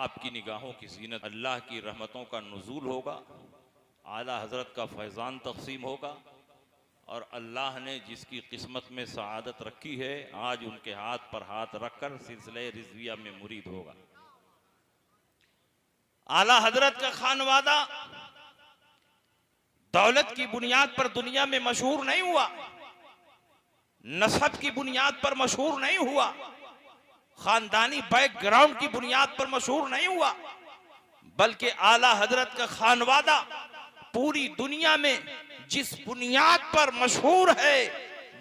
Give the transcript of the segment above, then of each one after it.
आपकी निगाहों की ज़ीनत, अल्लाह की रहमतों का नुज़ूल होगा, आला हज़रत का फैज़ान तक़सीम होगा और अल्लाह ने जिसकी किस्मत में सआदत रखी है आज उनके हाथ पर हाथ रखकर सिलसिले रिज़विया में मुरीद होगा। आला हज़रत का खानवादा दौलत की बुनियाद पर दुनिया में मशहूर नहीं हुआ, नसब की बुनियाद पर मशहूर नहीं हुआ, खानदानी बैकग्राउंड की बुनियाद पर मशहूर नहीं हुआ, बल्कि आला हजरत का खानवादा पूरी दुनिया में जिस बुनियाद पर मशहूर है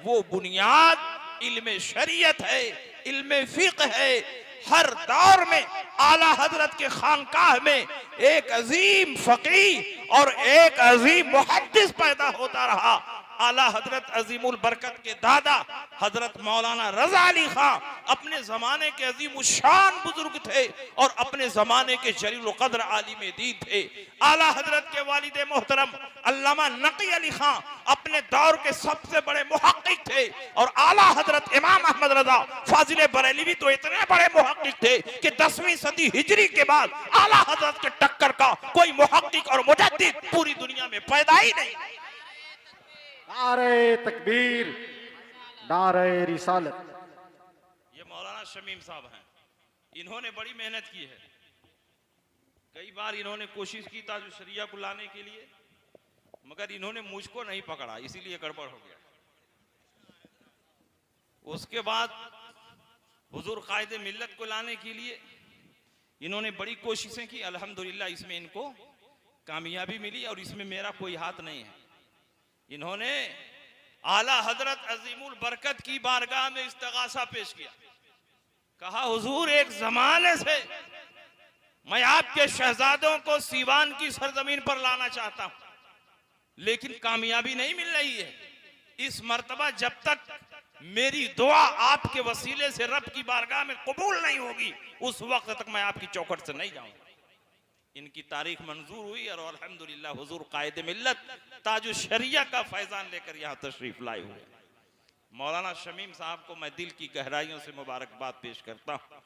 वो बुनियाद इल्मे शरीयत है, इल्मे फिक़्ह है। हर दौर में आला हजरत के खानकाह में एक अजीम फकीह और एक अजीम मुहद्दिस पैदा होता रहा। आला हजरत अजीमुल बरकत के दादा हजरत मौलाना रजा अली खां अपने जमाने के अजीम शान बुजुर्ग थे और अपने जमाने के जलील कद्र आलिम दीन थे। आला हजरत के वालिद मोहतरम अल्लामा नकी अली खां अपने दौर के सबसे बड़े मुहक्किक थे और आला हजरत इमाम अहमद रजा फाजिल बरेलवी तो इतने बड़े मुहक्किक थे कि 10वीं सदी हिजरी के बाद आला हजरत के टक्कर का कोई मुहक्किक और मुजद्दिद पूरी दुनिया में पैदा ही नहीं। नारे तकबीर, नारे रिसालत। ये मौलाना शमीम साहब हैं, इन्होंने बड़ी मेहनत की है। कई बार इन्होंने कोशिश की ताज शरिया को लाने के लिए, मगर इन्होंने मुझको नहीं पकड़ा, इसीलिए गड़बड़ हो गया। उसके बाद हुजूर कायदे मिल्लत को लाने के लिए इन्होंने बड़ी कोशिशें की। अल्हम्दुलिल्लाह इसमें इनको कामयाबी मिली और इसमें मेरा कोई हाथ नहीं है। इन्होंने आला हजरत अजीमुल बरकत की बारगाह में इस्तगासा पेश किया, कहा हुजूर एक जमाने से मैं आपके शहजादों को सीवान की सरजमीन पर लाना चाहता हूं, लेकिन कामयाबी नहीं मिल रही है। इस मर्तबा जब तक मेरी दुआ आपके वसीले से रब की बारगाह में कबूल नहीं होगी उस वक्त तक मैं आपकी चौखट से नहीं जाऊंगा। इनकी तारीख मंजूर हुई और अल्हम्दुलिल्लाह हुजूर कायदे मिल्लत ताजु शरिया का फैजान लेकर यहाँ तशरीफ लाए हुए। मौलाना शमीम साहब को मैं दिल की गहराइयों से मुबारकबाद पेश करता हूँ।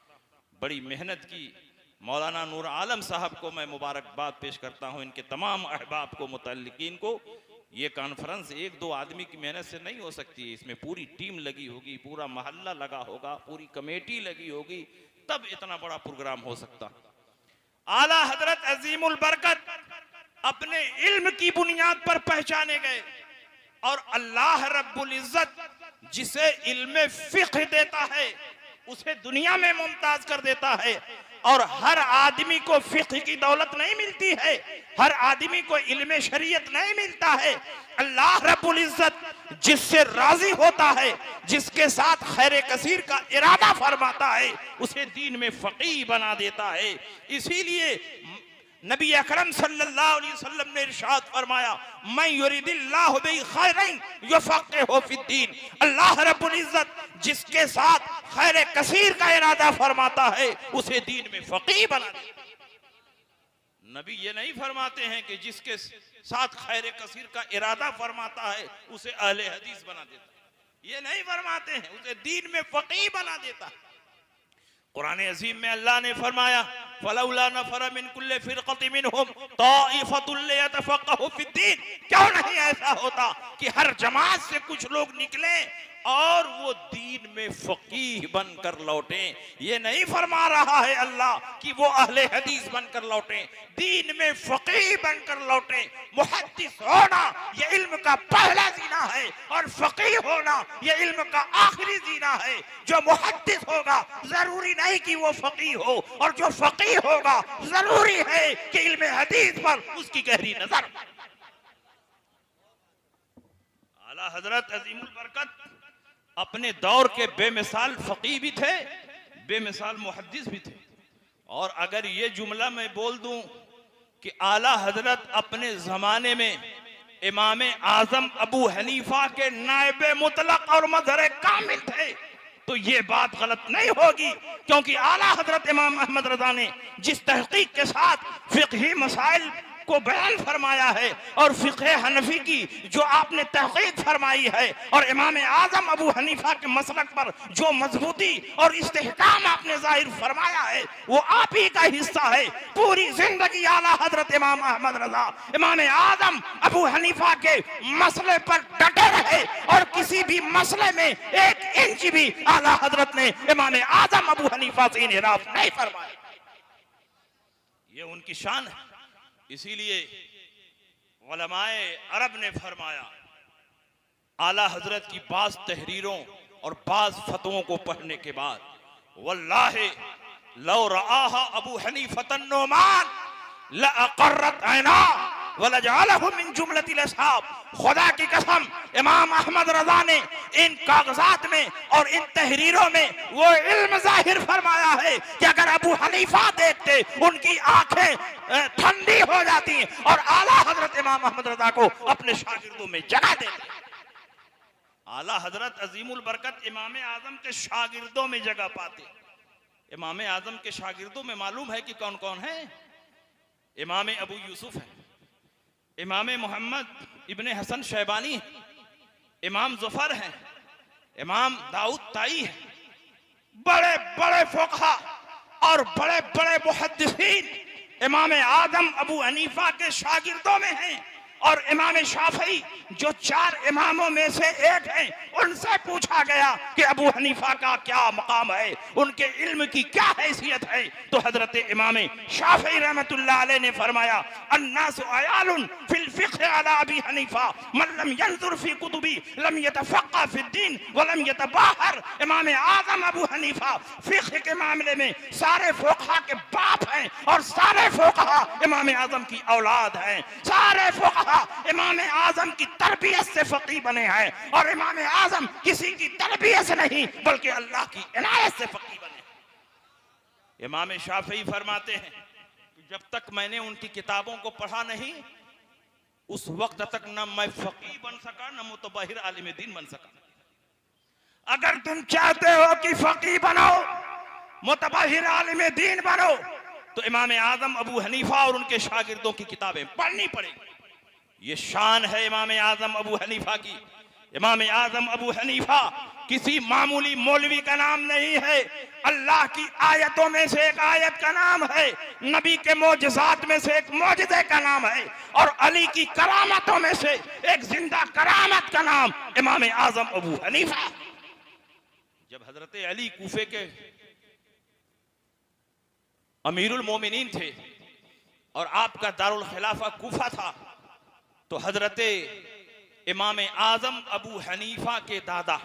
बड़ी मेहनत की मौलाना नूर आलम साहब को मैं मुबारकबाद पेश करता हूँ, इनके तमाम अहबाब को, मुतल्लिकीन को। ये कॉन्फ्रेंस एक दो आदमी की मेहनत से नहीं हो सकती है, इसमें पूरी टीम लगी होगी, पूरा मोहल्ला लगा होगा, पूरी कमेटी लगी होगी, तब इतना बड़ा प्रोग्राम हो सकता। आला हजरत अजीमुल बरकत अपने इल्म की बुनियाद पर पहचाने गए और अल्लाह रब्बुल इज्जत जिसे इल्म फिक्र देता है उसे दुनिया में मुमताज कर देता है। और हर आदमी को फिक्र की दौलत नहीं मिलती है, हर आदमी को इल्म शरीयत नहीं मिलता है। अल्लाह रब्बुल इज्जत जिससे राजी होता है, जिसके साथ खैर कसीर का इरादा फरमाता है, उसे दीन में फकीह बना देता है। इसीलिए नबी अकरम सल्लल्लाहु अलैहि वसल्लम ने इरशाद फरमाया, मैं युरिदिल्लाहु बिही खैरन युफक्किहु फिद्दीन। अल्लाह रब्बुल इज्जत जिसके साथ खैर कसीर का इरादा फरमाता है उसे दीन में फकीह बना देता है। नबी ये नहीं फरमाते हैं कि जिसके साथ खैर कसीर का इरादा फरमाता है उसे अहले हदीस बना देता है, ये नहीं फरमाते हैं, उसे दीन में फकीह बना देता है। कुरान अजीम में अल्लाह ने फरमाया, फलौला नफर मिन कुल्लि फिरक़तिन मिनहुम ताइफ़तुन लियतफ़क़्क़हू फ़िद्दीन। क्यों नहीं ऐसा होता कि हर जमात से कुछ लोग निकले और वो दीन में फकीह बनकर लौटे। ये नहीं फरमा रहा है अल्लाह कि वो अहले हदीस बनकर लौटे, दीन में फकीह बनकर लौटे। मुहद्दिस होना ये इल्म का पहला जीना है और फकीह होना ये इल्म का आखिरी जीना है। जो मुहद्दिस होगा जरूरी नहीं कि वो फकीह हो, और जो फकीह होगा जरूरी है कि इल्म हदीस पर उसकी गहरी नजर। आला हजरत अजीमुल बरकत अपने दौर के बेमिसाल फकीह भी थे, बेमिसाल मुहद्दिस भी थे। और अगर ये जुमला मैं बोल दूं कि आला हजरत अपने जमाने में इमाम आजम अबू हनीफा के नायबे मुतलक और मजहर कामिल थे तो ये बात गलत नहीं होगी, क्योंकि आला हजरत इमाम अहमद रजा ने जिस तहकीक के साथ फिक़ही मसाइल को बयान फरमाया है और फिक़्ह हनफी की जो आपने तहक़ीक़ फरमाई है और इमाम आज़म अबू हनीफा के मसलक पर जो मजबूती और इस्तेहकाम आपने जाहिर फरमाया है वो आप ही का हिस्सा है। पूरी जिंदगी आला हजरत इमाम अहमद रजा इमाम आज़म अबू हनीफा के मसले पर डटे रहे और किसी भी मसले में एक इंच भी आला हजरत ने इमाम आज़म अबू हनीफा से इन्हिराफ नहीं फरमाया। ये उनकी शान है। इसीलिए उलमाए अरब ने फरमाया आला हजरत की बाज तहरीरों और बाज फतवों को पढ़ने के बाद वल्लाहि लौ रआहा अबू हनीफतन नोमान लअक़र्रत ऐना वलजअलहु मिन जुमलतिल असहाब। खुदा की कसम इमाम अहमद रजा ने इन कागजात में और इन तहरीरों में वो इल्म जाहिर फरमाया है कि अगर अबू हनीफा देखते उनकी आंखें ठंडी हो जाती और आला हजरत इमाम अहमद रजा को अपने शागिर्दों में जगह देते। आला हजरत अजीमुल बरकत इमाम आजम के शागिर्दों में जगह पाते। इमाम आजम के शागिर्दों में मालूम है कि कौन कौन है? इमाम अबू यूसुफ है, इमाम मोहम्मद इब्ने हसन शैबानी है, इमाम ज़फ़र है, इमाम दाऊद ताई है। बड़े बड़े फ़ुक़हा और बड़े बड़े मुहद्दिसीन इमाम आज़म अबू हनीफा के शागिर्दों में हैं। और इमाम शाफ़ी जो 4 इमामों में से एक हैं, उनसे पूछा गया कि अबू हनीफा का क्या मकाम है, उनके इल्म की क्या हैसियत है, तो हजरत इमाम शाफ़ी रहमतुल्लाह अलैह ने फरमाया अन्नासु अयालुन फिल फ़िक़्ह अला अबी हनीफा मन लम यंज़ुर फ़ी कुतुबी लम यतफ़क़्क़ह फ़िद्दीन व लम यतबाहर। इमाम आज़म अबू हनीफा फ़िक़्ह के मामले में सारे फ़ुक़हा के बाप हैं और सारे फ़ुक़हा इमाम आज़म की औलाद हैं। सारे फ़ुक़हा इमाम आज़म की तरबियत से फ़क़ीह बने हैं और इमाम आज़म किसी की तरबियत से नहीं बल्कि अल्लाह की इनायत से फ़क़ीह बने। इमाम शाफ़ी फरमाते हैं कि जब तक मैंने उनकी किताबों को पढ़ा नहीं उस वक्त तक न मैं फ़क़ीह बन सका न मुतबहिर आलिम दीन बन सका। अगर तुम चाहते हो कि फ़क़ीह बनो मुतबहिर आलिम दीन बनो तो इमाम आज़म अबू हनीफा और उनके शागिर्दों की किताबें पढ़नी पड़ेगी। ये शान है इमाम आज़म अबू हनीफा की। इमाम आज़म अबू हनीफा किसी मामूली मौलवी का नाम नहीं है, अल्लाह की आयतों में से एक आयत का नाम है, नबी के मोजज़ात में से एक मोजज़े का नाम है और अली की करामतों में से एक जिंदा करामत का नाम इमाम आज़म अबू हनीफा। जब हजरत अली कूफे के अमीरुल मोमिनीन थे और आपका दारुल खिलाफा कूफा था तो हजरत इमाम आज़म अबू हनीफा के दादा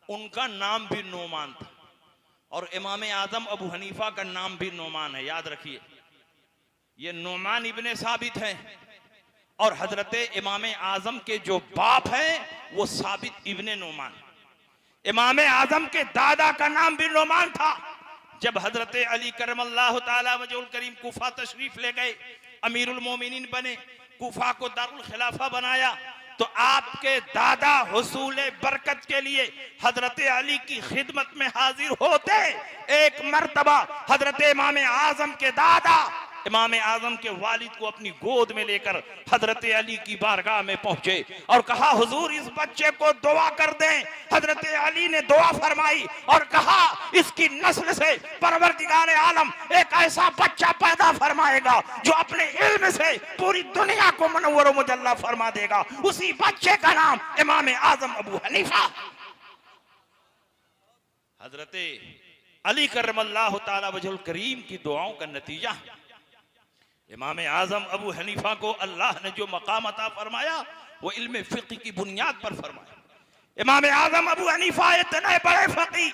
उनका नाम भी नोमान था और इमाम आज़म अबू हनीफा का नाम भी नोमान है। याद रखिए ये नोमान इब्ने साबित है और हजरत इमाम आज़म के जो बाप हैं वो साबित इब्ने नोमान। इमाम आज़म के दादा का नाम भी नोमान था। जब हजरत अली करमल्लाहु ताला वजहुल करीम कूफा तशरीफ ले गए, अमीरुल मोमिनीन बने, कूफा को दारुल खिलाफा बनाया तो आपके दादा हुसूल बरकत के लिए हजरत अली की खिदमत में हाजिर होते एक मर्तबा हजरत इमाम आज़म के दादा इमाम आज़म के वालिद को अपनी गोद में लेकर हजरत अली की बारगाह में पहुंचे और कहा हुजूर इस बच्चे को दुआ कर दें। हजरत अली ने दुआ फरमाई और कहा इसकी नस्ल से परवरदिगार आलम एक ऐसा बच्चा पैदा फरमाएगा जो अपने इल्म से पूरी दुनिया को मुनव्वर मुजल्ला फरमा देगा। उसी बच्चे का नाम इमाम आज़म अबू हनीफा। हजरत अली करमल्लाहु ताला वजहुल करीम की दुआओं का नतीजा इमाम आज़म अबू हनीफा को अल्लाह ने जो मकाम अता फरमाया वो इल्म फ़िक़्ह की बुनियाद पर फरमाया। इमाम आज़म अबू हनीफा इतने बड़े फ़क़ीह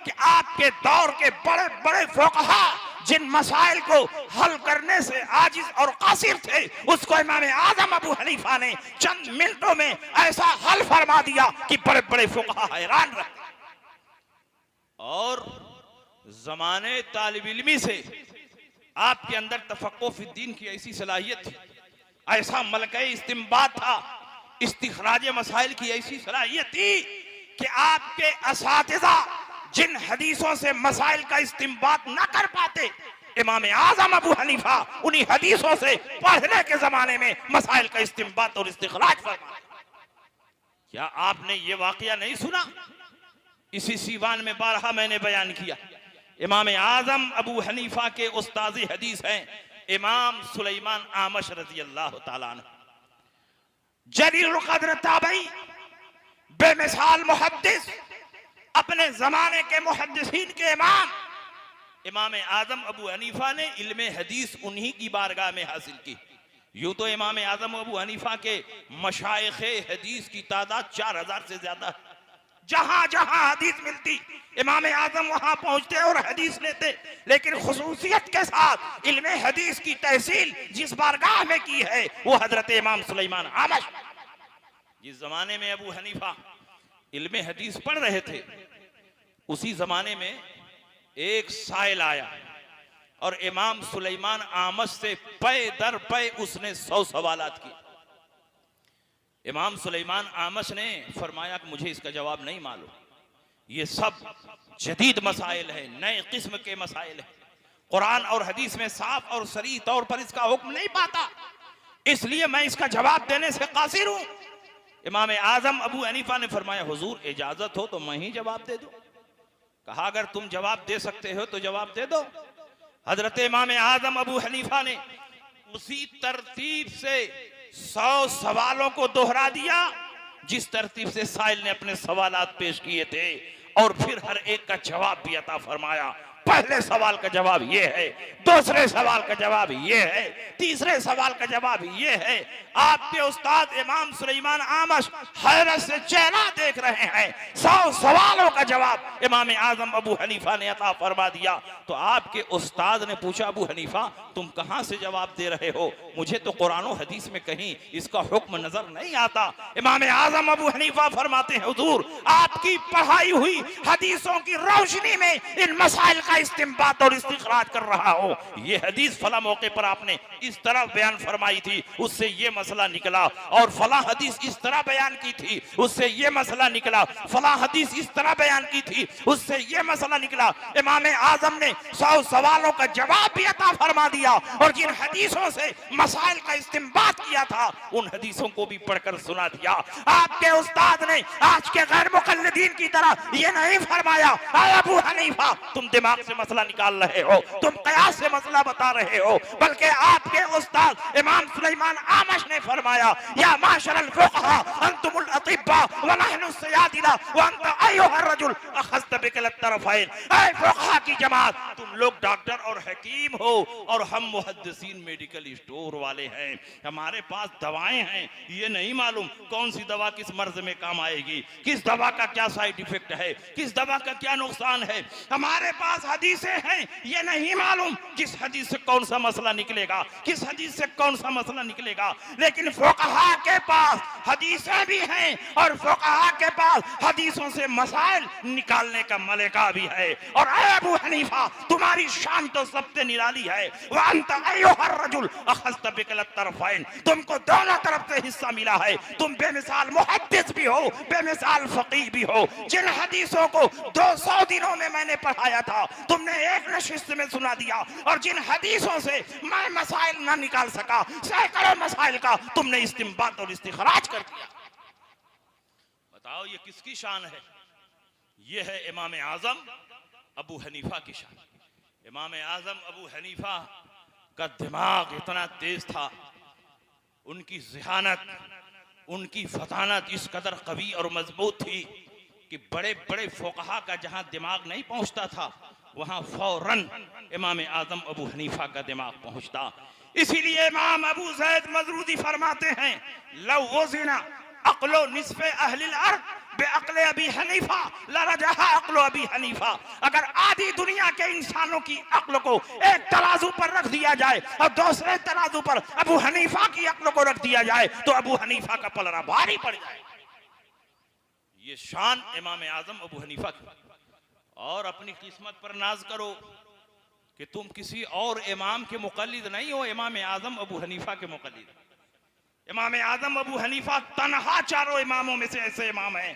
कि आपके दौर के बड़े बड़े फ़ुक़हा जिन मसाइल को हल करने से आजिज और कासिर थे उसको इमाम आज़म अबू हनीफा ने चंद मिनटों में ऐसा हल फरमा दिया कि बड़े बड़े फ़ुक़हा हैरान रहे। और ज़माने तालिब इल्मी से आपके अंदर तफक्कुह फी दीन की ऐसी सलाहियत थी, ऐसा मलके इस्तिंबात था, इस्तिखराज मसाइल की ऐसी सलाहियत थी कि आपके असातिज़ा जिन हदीसों से मसाइल का इस्तिंबात न कर पाते इमाम आजम अबू हनीफा उन्हीं हदीसों से पढ़ने के जमाने में मसाइल का इस्तिंबात और इस्तिखराज फरमाते। क्या आपने ये वाकया नहीं सुना? इसी सीवान में बारहा मैंने बयान किया। इमाम आजम अबू हनीफा के उस्ताज़ हदीस हैं इमाम सुलेमान आमश रजी अल्लाह ताला अन्हु, जलील क़द्र ताबई, बेमिसाल मुहद्दिस, अपने जमाने के मुहद्दिसीन के इमाम आजम अबू हनीफा ने इल्मे हदीस उन्हीं की बारगाह में हासिल की। यूं तो इमाम आजम अबू हनीफा के मशाइखे हदीस की तादाद 4000 से ज्यादा है। जहां जहां हदीस मिलती इमाम आजम वहां पहुंचते और हदीस लेते, लेकिन खुसूसियत के साथ इल्मे हदीस की तहसील जिस बारगाह में की है वो हजरत इमाम सुलेमान आमश। जिस जमाने में अबू हनीफा इल्मे हदीस पढ़ रहे थे, उसी जमाने में एक साइल आया और इमाम सुलेमान आमश से पे दर पे उसने 100 सवालात किए। इमाम सुलेमान आमश ने फरमाया कि मुझे इसका जवाब नहीं मालूम, ये सब जदीद मसाइल है, नए किस्म के मसाइल है, कुरान और हदीस में साफ और सरी तौर पर इसका हुक्म नहीं पाता, इसलिए मैं इसका जवाब देने से कासिर हूं। इमाम आजम अबू हनीफा ने फरमाया हुजूर इजाजत हो तो मैं ही जवाब दे दूं। कहा अगर तुम जवाब दे सकते हो तो जवाब दे दो। हजरत इमाम आजम अबू हनीफा ने उसी तरतीब से 100 सवालों को दोहरा दिया जिस तरतीब से साइल ने अपने सवालात पेश किए थे, और फिर हर एक का जवाब भी अता फरमाया। पहले सवाल का जवाब ये है, दूसरे सवाल का जवाब ये है, तीसरे सवाल का जवाब ये है। आपके उस्ताद इमाम सुलेमान आमश हैरत से चेहरा देख रहे हैं। 100 सवालों का जवाब इमाम आजम अबू हनीफा ने अता फरमा दिया। तो आपके उस्ताद ने पूछा अबू हनीफा तुम कहां से जवाब दे रहे हो? मुझे तो कुरान और हदीस में कहीं इसका हुक्म नजर नहीं आता। इमाम आजम अबू हनीफा फरमाते हैं हुजूर आपकी पढ़ाई हुई हदीसों की रोशनी में इन मसाइल का इस्तिंबात और इस्तिखराज कर रहा हो। ये हदीस फला मौके पर आपने इस तरह बयान फरमाई थी, उससे ये मसला निकला, और फला हदीस इस तरह बयान की थी, उससे ये मसला निकला, फला हदीस इस तरह बयान की थी, उससे ये मसला निकला। इमाम आजम ने 100 सवालों का जवाब भी अता फरमा दिया, और जिन हदीसों से मसाइल का इस्तिंबात किया था उन हदीसों को भी पढ़कर सुना दिया। आपके उस्ताद ने आज के गैर मुकल्लिदीन की तरह ये नहीं फरमाया अबू हनीफा तुम दिमाग से मसला निकाल रहे हो, तुम कयास से मसला बता रहे हो, बल्कि आपके उस्ताद इमाम सुलेमान आमश ने फरमाया या माशरल फुक़हा अंतुमुल अतिब्बा व नहनु सयादिला व अंत अय्युहर रजुल अखज़्त बिकिलत तरफ़ैन। ऐ फुक़हा की जमात तुम लोग डॉक्टर और हकीम हो और हम मुहद्दिसीन मेडिकल स्टोर वाले हैं। हमारे पास दवाएं हैं, ये नहीं मालूम कौन सी दवा किस मर्ज में काम आएगी, किस दवा का क्या साइड इफेक्ट है, किस दवा का क्या नुकसान है। हमारे पास हदीसें हैं, ये नहीं मालूम किस हदीस से कौन सा मसला निकलेगा, किस हदीस से कौन सा मसला निकलेगा। लेकिन फुक़हा के पास हदीसें भी हैं और फुक़हा के पास हदीसों से मसाइल निकालने का मलिका भी है। और अबू हनीफा तुम्हारी शान तो सबसे निराली है। व अंत अय्युहर रजुल अखज़्त बिकिलत तरफ़ैन तुमको दोनों तरफ से हिस्सा मिला है। तुम बेमिसाल मुहद्दिस भी हो, बेमिसाल फ़क़ीह भी हो। जिन हदीसों को 200 दिनों में मैंने पढ़ाया था तुमने एक नशिस्त में सुना दिया, और जिन हदीसों से मैं मसाइल ना निकाल सका सैकड़ों मसाइल का तुमने इस्तिंबात और इस्तिखराज कर दिया। बताओ ये किसकी शान है? ये है इमाम आजम अबू हनीफा की शान। इमाम आजम अबू हनीफा का दिमाग इतना तेज था, उनकी ज़हानत, उनकी फतानत इस कदर कवी और मजबूत थी कि बड़े बड़े फुक़हा का जहां दिमाग नहीं पहुंचता था वहां फौरन इमाम आजम अबू हनीफा का दिमाग पहुंचता। इसीलिए इमाम अबू ज़ैद मज़रूदी फरमाते हैं लव वज़िना अक़्लो निस्फ़े अहलिल अर्द बेअक़्ले अबी हनीफा लरजहा अक़्लो अबी हनीफा। अगर आधी दुनिया के इंसानों की अक्ल को एक तराजू पर रख दिया जाए और दूसरे तराजू पर अबू हनीफा की अक्ल को रख दिया जाए तो अबू हनीफा का पलड़ा भारी पड़ जाए। ये शान इमाम आजम अबू हनीफा की। और अपनी किस्मत पर नाज करो कि तुम किसी और इमाम के मुक़ल्लिद नहीं हो, इमाम आजम अबू हनीफा के मुक़ल्लिद। इमाम आजम अबू हनीफा तन्हा चारों इमामों में से ऐसे इमाम हैं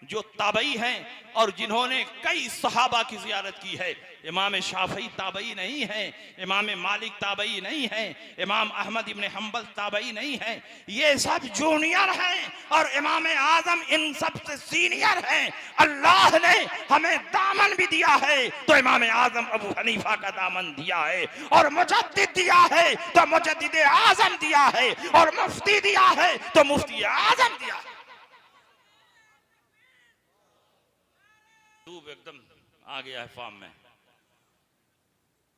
जो ताबई हैं और जिन्होंने कई सहाबा की जियारत की है। इमाम शाफी ताबई नहीं है, इमाम मालिक ताबई नहीं है, इमाम अहमद इब्न हम्बल ताबई नहीं है, ये सब जूनियर हैं और इमाम आजम इन सब से सीनियर हैं। अल्लाह ने हमें दामन भी दिया है तो इमाम आजम अबू हनीफा का दामन दिया है, और मुजद्दिद दिया है तो मुजद्दिद आजम दिया है, और मुफ्ती दिया है तो मुफ्ती आजम दिया है। डूब एकदम आ गया है फॉर्म में।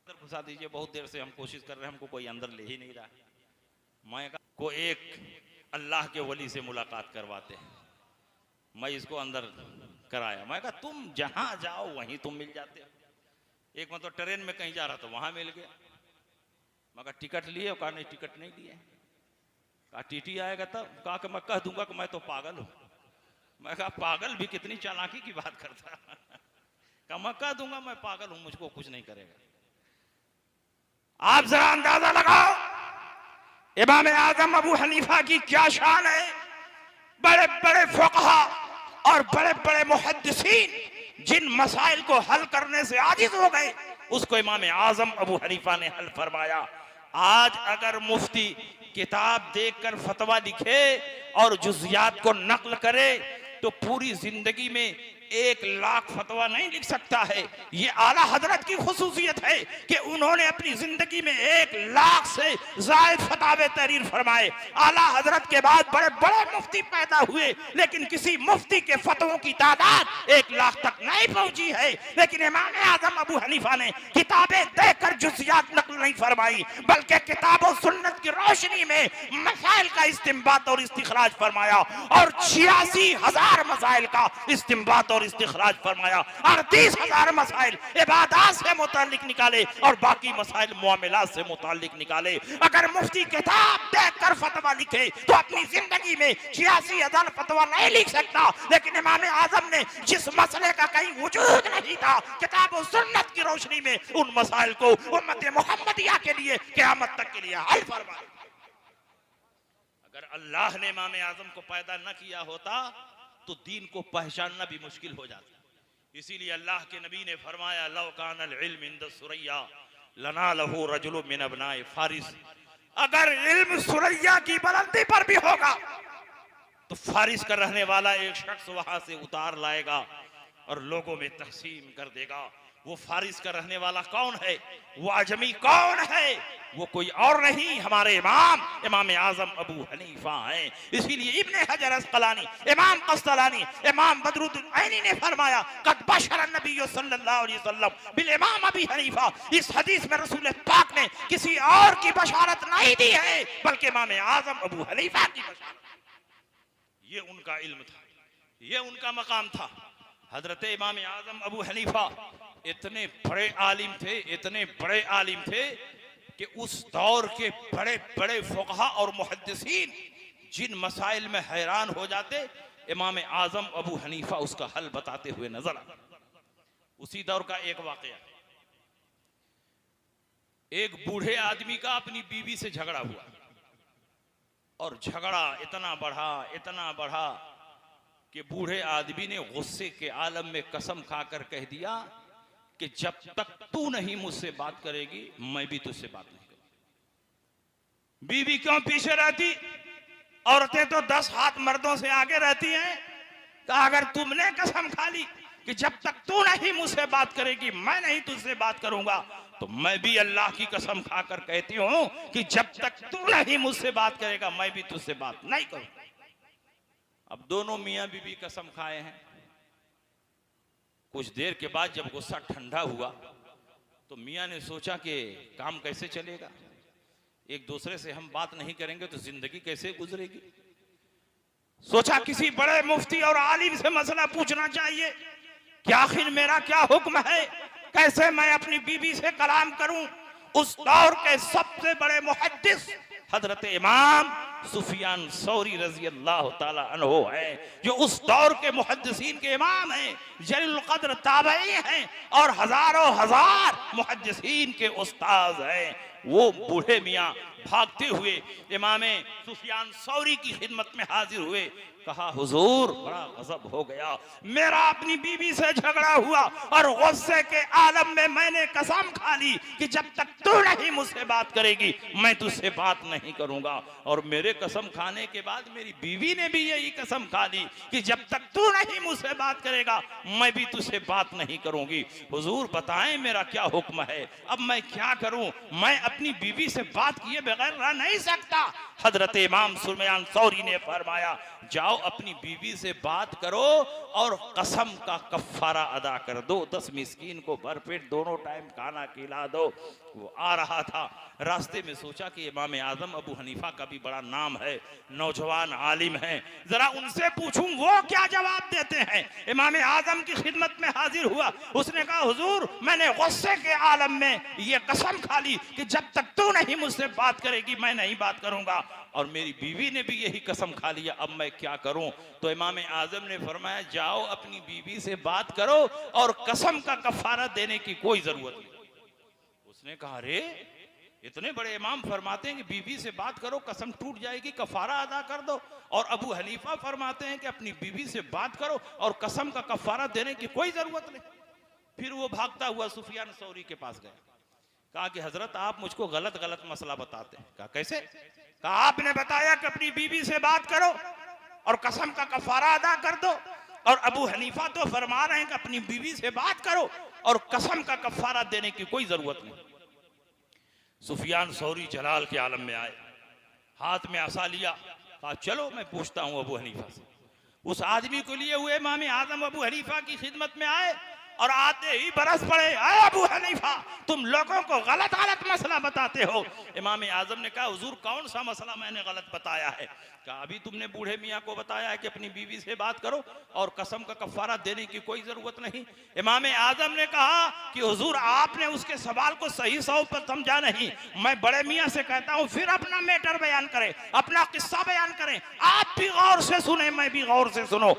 अंदर घुसा दीजिए, बहुत देर से हम कोशिश कर रहे हैं, हमको कोई अंदर ले ही नहीं रहा। मैं को एक अल्लाह के वली से मुलाकात करवाते हैं, मैं इसको अंदर कराया। मैं कहा तुम जहां जाओ वहीं तुम मिल जाते हो। एक मतलब ट्रेन में कहीं जा रहा था, वहां मिल गया। मैं कहा टिकट लिए? कहा नहीं टिकट नहीं लिए। कहा टीटी आएगा तब? कहा कि मैं कह दूंगा कि मैं तो पागल हूं। मैं कहा पागल भी कितनी चालाकी की बात करता। कहा मैं कह दूंगा मैं पागल हूं, मुझको कुछ नहीं करेगा। आप जरा अंदाजा लगाओ इमाम आजम अबू हनीफा की क्या शान है। बड़े बड़े फुक़हा और बड़े बड़े मुहद्दिसीन जिन मसाइल को हल करने से आजिज हो गए, उसको इमाम आजम अबू हनीफा ने हल फरमाया। आज अगर मुफ्ती किताब देखकर फतवा लिखे और जुज़ियात को नकल करे तो पूरी जिंदगी में 1 लाख फतवा नहीं लिख सकता है। ये आला हजरत की खुसूसियत है कि उन्होंने अपनी जिंदगी में 1 लाख से ज़ायद फतावे तहरीर फरमाए। आला हजरत के बाद बड़े बड़े मुफ्ती पैदा हुए, लेकिन किसी मुफ्ती के फतवों की तादाद 1 लाख तक नहीं पहुंची है। लेकिन इमाम आजम अबू हनीफा ने किताबें देखकर जुज़ियात नकल नहीं फरमाई, बल्कि किताब और सुन्नत की रोशनी में मसाइल का इस्तिंबात और इस्तिखराज फरमाया, और 86,000 मसाइल का इस्तिंबात और इस्तिखराज फरमाया। 38,000 मसाइल इबादत से मुताल्लिक निकाले और बाकी मसाइल मुआमलात से मुताल्लिक निकाले। अगर मुफ्ती किताब देखकर फतवा लिखे तो अपनी जिंदगी में 86,000 फतवा नहीं लिख सकता, लेकिन इमाम आजम ने जिस मसले का कहीं वजूद नहीं था, किताब और सुन्नत की रोशनी में उन मसाइल को उम्मत मुहम्मदिया के लिए क़यामत तक के लिए हल फरमाया। अगर अल्लाह ने इमाम आजम को पैदा न किया होता तो दीन को पहचानना भी मुश्किल हो जाता। इसीलिए अल्लाह के नबी ने फरमाया लौ कानल इल्म इंद सुरैया लना लहू रजुल मिन अबनाए फारिस। अगर इल्म सुरैया की बुलंदी पर भी होगा तो फारिस का रहने वाला एक शख्स वहां से उतार लाएगा और लोगों में तकसीम कर देगा। वो फारिस का रहने वाला कौन है? वो अजमी कौन है? वो कोई और नहीं, हमारे इमाम आजम अबू हनीफा हैं। इसीलिए इब्ने हजर अस्कलानी, इमाम कस्तलानी, इमाम बदरुद्दीन ऐनी ने फरमाया कद बशर नबी सल्लल्लाहु अलैहि वसल्लम बिल इमाम अबी हनीफा। इस हदीस में रसूल पाक ने किसी और की बशारत नहीं दी है, बल्कि इमाम आजम अबू हनीफा की बशारत। ये उनका इल्म था, ये उनका मकाम था। हजरत इमाम आजम अबू हनीफा इतने बड़े आलिम थे, इतने बड़े आलिम थे कि उस दौर के बड़े बड़े फुक़हा और मुहद्दिसीन जिन मसाइल में हैरान हो जाते, इमाम आजम अबू हनीफा उसका हल बताते हुए नजर आते। उसी दौर का एक वाक़या, एक बूढ़े आदमी का अपनी बीवी से झगड़ा हुआ और झगड़ा इतना बढ़ा कि बूढ़े आदमी ने गुस्से के आलम में कसम खाकर कह दिया कि जब तक तू नहीं मुझसे बात करेगी मैं भी तुझसे बात नहीं करूंगा। बीवी क्यों पीछे रहती? औरतें तो 10 हाथ मर्दों से आगे रहती हैं। कहा अगर तुमने कसम खा ली कि जब तक तू नहीं मुझसे बात करेगी मैं नहीं तुझसे बात करूंगा, तो मैं भी अल्लाह की कसम खाकर कहती हूं कि जब तक तू नहीं मुझसे बात करेगा मैं भी तुझसे बात नहीं करूंगा। अब दोनों मियां बीवी कसम खाए हैं। कुछ देर के बाद जब गुस्सा ठंडा हुआ तो मियां ने सोचा कि काम कैसे चलेगा, एक दूसरे से हम बात नहीं करेंगे तो जिंदगी कैसे गुजरेगी। सोचा किसी बड़े मुफ्ती और आलिम से मसला पूछना चाहिए कि आखिर मेरा क्या हुक्म है, कैसे मैं अपनी बीवी से कलाम करूं। उस दौर के सबसे बड़े मुहद्दिस हजरत इमाम सुफियान सौरी रजी अल्लाह ताला अन्हो है, जो उस दौर के मुहद्दिसीन के इमाम हैं, जलील क़द्र ताबई हैं और हजारों हजार मुहद्दिसीन के उस्ताद हैं। वो बूढ़े मियाँ भागते हुए इमाम सुफियान सौरी की खिदमत में हाजिर हुए। कहा हुजूर बड़ा गजब हो गया, मेरा अपनी बीवी से झगड़ा हुआ और गुस्से के आलम में मैंने कसम खा ली कि जब तक तू नहीं मुझसे बात करेगी मैं तुझसे बात नहीं करूंगा। और मेरे कसम खाने के बाद मेरी बीवी ने भी यही कसम खा ली कि जब तक तू नहीं मुझसे बात करेगा मैं भी तुझसे बात नहीं करूंगी। हुजूर बताएं मेरा क्या हुक्म है, अब मैं क्या करूं? मैं अपनी बीवी से बात किए बगैर रह नहीं सकता। हजरत इमाम सुफयान सौरी ने फरमाया, जाओ अपनी बीवी से बात करो और कसम का कफ्फारा अदा कर दो, 10 मिस्कीन को भरपेट दोनों टाइम खाना खिला दो। वो आ रहा था, रास्ते में सोचा कि इमाम आजम अबू हनीफा का भी बड़ा नाम है, नौजवान आलिम है, जरा उनसे पूछूं वो क्या जवाब देते हैं। इमाम आजम की खिदमत में हाजिर हुआ, उसने कहा हुजूर मैंने गुस्से के आलम में ये कसम खा ली कि जब तक तू नहीं मुझसे बात करेगी मैं नहीं बात करूंगा, और मेरी बीवी ने भी यही कसम खा लिया, अब मैं क्या करूं? तो इमाम आजम ने फरमाया, जाओ अपनी बीवी से बात करो और कसम का कफारा देने की कोई जरूरत नहीं। उसने कहा, अरे इतने बड़े इमाम फरमाते हैं कि बीवी से बात करो कसम टूट जाएगी, कफारा अदा कर दो, और अबू हनीफा फरमाते हैं कि अपनी बीवी से बात करो और कसम का कफारा देने की कोई जरूरत नहीं। फिर वो भागता हुआ सुफियान सौरी के पास गया, कहा कि हजरत आप मुझको गलत गलत मसला बताते हैं। कहा कैसे? कहा आपने बताया कि अपनी बीवी से बात करो और कसम का कफारा अदा कर दो, और अबू हनीफा तो फरमा रहे हैं कि अपनी बीवी से बात करो और कसम का कफारा देने की कोई जरूरत नहीं। सुफियान सौरी जलाल के आलम में आए, हाथ में आसा लिया, कहा चलो मैं पूछता हूं अबू हनीफा से। उस आदमी को लिए हुए इमाम आजम अबू हनीफा की खिदमत में आए और आते ही बरस पड़े, आए अबू हनीफा तुम लोगों को गलत गलत मसला बताते हो। इमाम आजम ने कहा हुजूर कौन सा मसला मैंने गलत बताया है? कहा अभी तुमने बूढ़े मियाँ को बताया है कि अपनी बीवी से बात करो और कसम का कफारा देने की कोई जरूरत नहीं। इमाम आजम ने कहा कि हुजूर आपने उसके सवाल को सही सौ पर समझा नहीं, मैं बड़े मियाँ से कहता हूँ फिर अपना मैटर बयान करें, अपना किस्सा बयान करें, आप भी गौर से सुने मैं भी गौर से सुनो।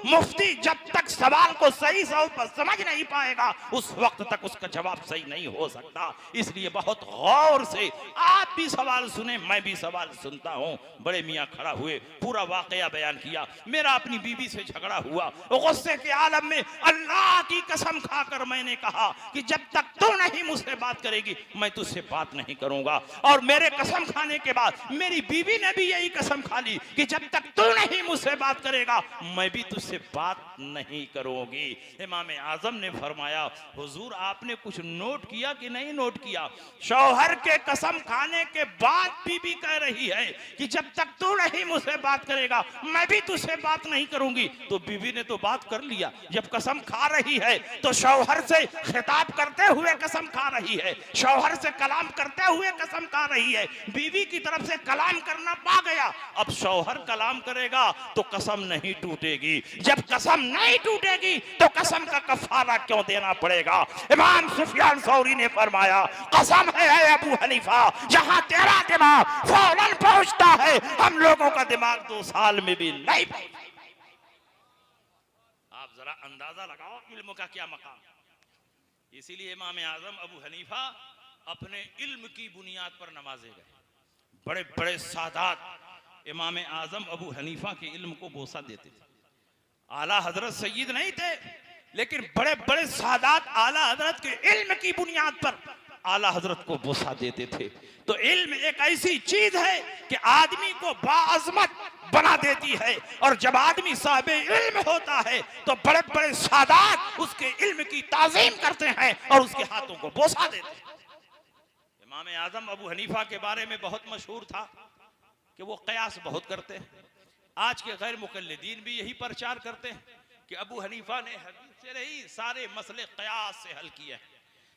मुफ्ती जब तक सवाल को सही सौ पर समझ नहीं पाएगा उस वक्त तक उसका जवाब सही नहीं हो सकता, इसलिए बहुत गौर से आप भी सवाल सुने मैं भी सवाल सुनता हूँ। बड़े मियाँ खड़ा हुए, पूरा वाकया बयान किया, मेरा अपनी बीवी से झगड़ा हुआ, गुस्से के आलम में अल्लाह की कसम खाकर मैंने कहा कि जब तक तू नहीं मुझसे बात करेगी मैं तुझसे बात नहीं करूंगा, और मेरे कसम खाने के बाद मेरी बीवी ने भी यही कसम खा ली कि जब तक तू नहीं मुझसे बात करेगा मैं भी तुझसे बात नहीं करूंगी। इमाम आजम ने फरमाया हुजूर आपने कुछ नोट किया कि नहीं नोट किया? शौहर के कसम खाने के बाद बीबी कह रही है कि जब तक तू नहीं मुझसे बात करेगा मैं भी तुझसे बात नहीं करूंगी। तो बीवी ने तो बात कर लिया, जब कसम खा रही है तो शौहर से खिताब करते हुए कसम खा रही है, शौहर से कलाम करते हुए कसम खा रही है, बीवी की तरफ से कलाम करना पा गया। अब शौहर कलाम करेगा तो कसम नहीं टूटेगी, जब कसम नहीं टूटेगी तो कसम का कफारा क्यों देना पड़ेगा? इमाम सुफियान सौरी ने फरमाया कसम है अबू हनीफा जहां तेरा दिमाग फौरन पहुंचता है हम लोगों का दिमाग 2 साल में भी नहीं पहुंचता। आप जरा अंदाजा लगाओ इल्म का क्या मकाम। इसीलिए इमाम आजम अबू हनीफा अपने इल्म की बुनियाद पर नवाजे गए। बड़े बड़े सादात इमाम आजम अबू हनीफा के इल्म को बोसा देते थे। आला हजरत सയ്यिद नहीं थे, लेकिन बड़े बड़े सादात आला हजरत के इल्म की बुनियाद पर आला हजरत को बोसा देते थे। तो इल्म एक ऐसी चीज है कि आदमी को बाअज़मत बना देती है, और जब आदमी साहिब इल्म होता है तो बड़े बड़े सादात उसके इल्म की ताज़ीम करते हैं और उसके हाथों को बोसा देते हैं। इमाम आजम अबू हनीफा के बारे में बहुत मशहूर था कि वो कयास बहुत करते हैं। आज के गैर मुकल्लिदीन भी यही प्रचार करते हैं कि अबू हनीफा ने हदीस से नहीं सारे मसले कयास से हल किए हैं,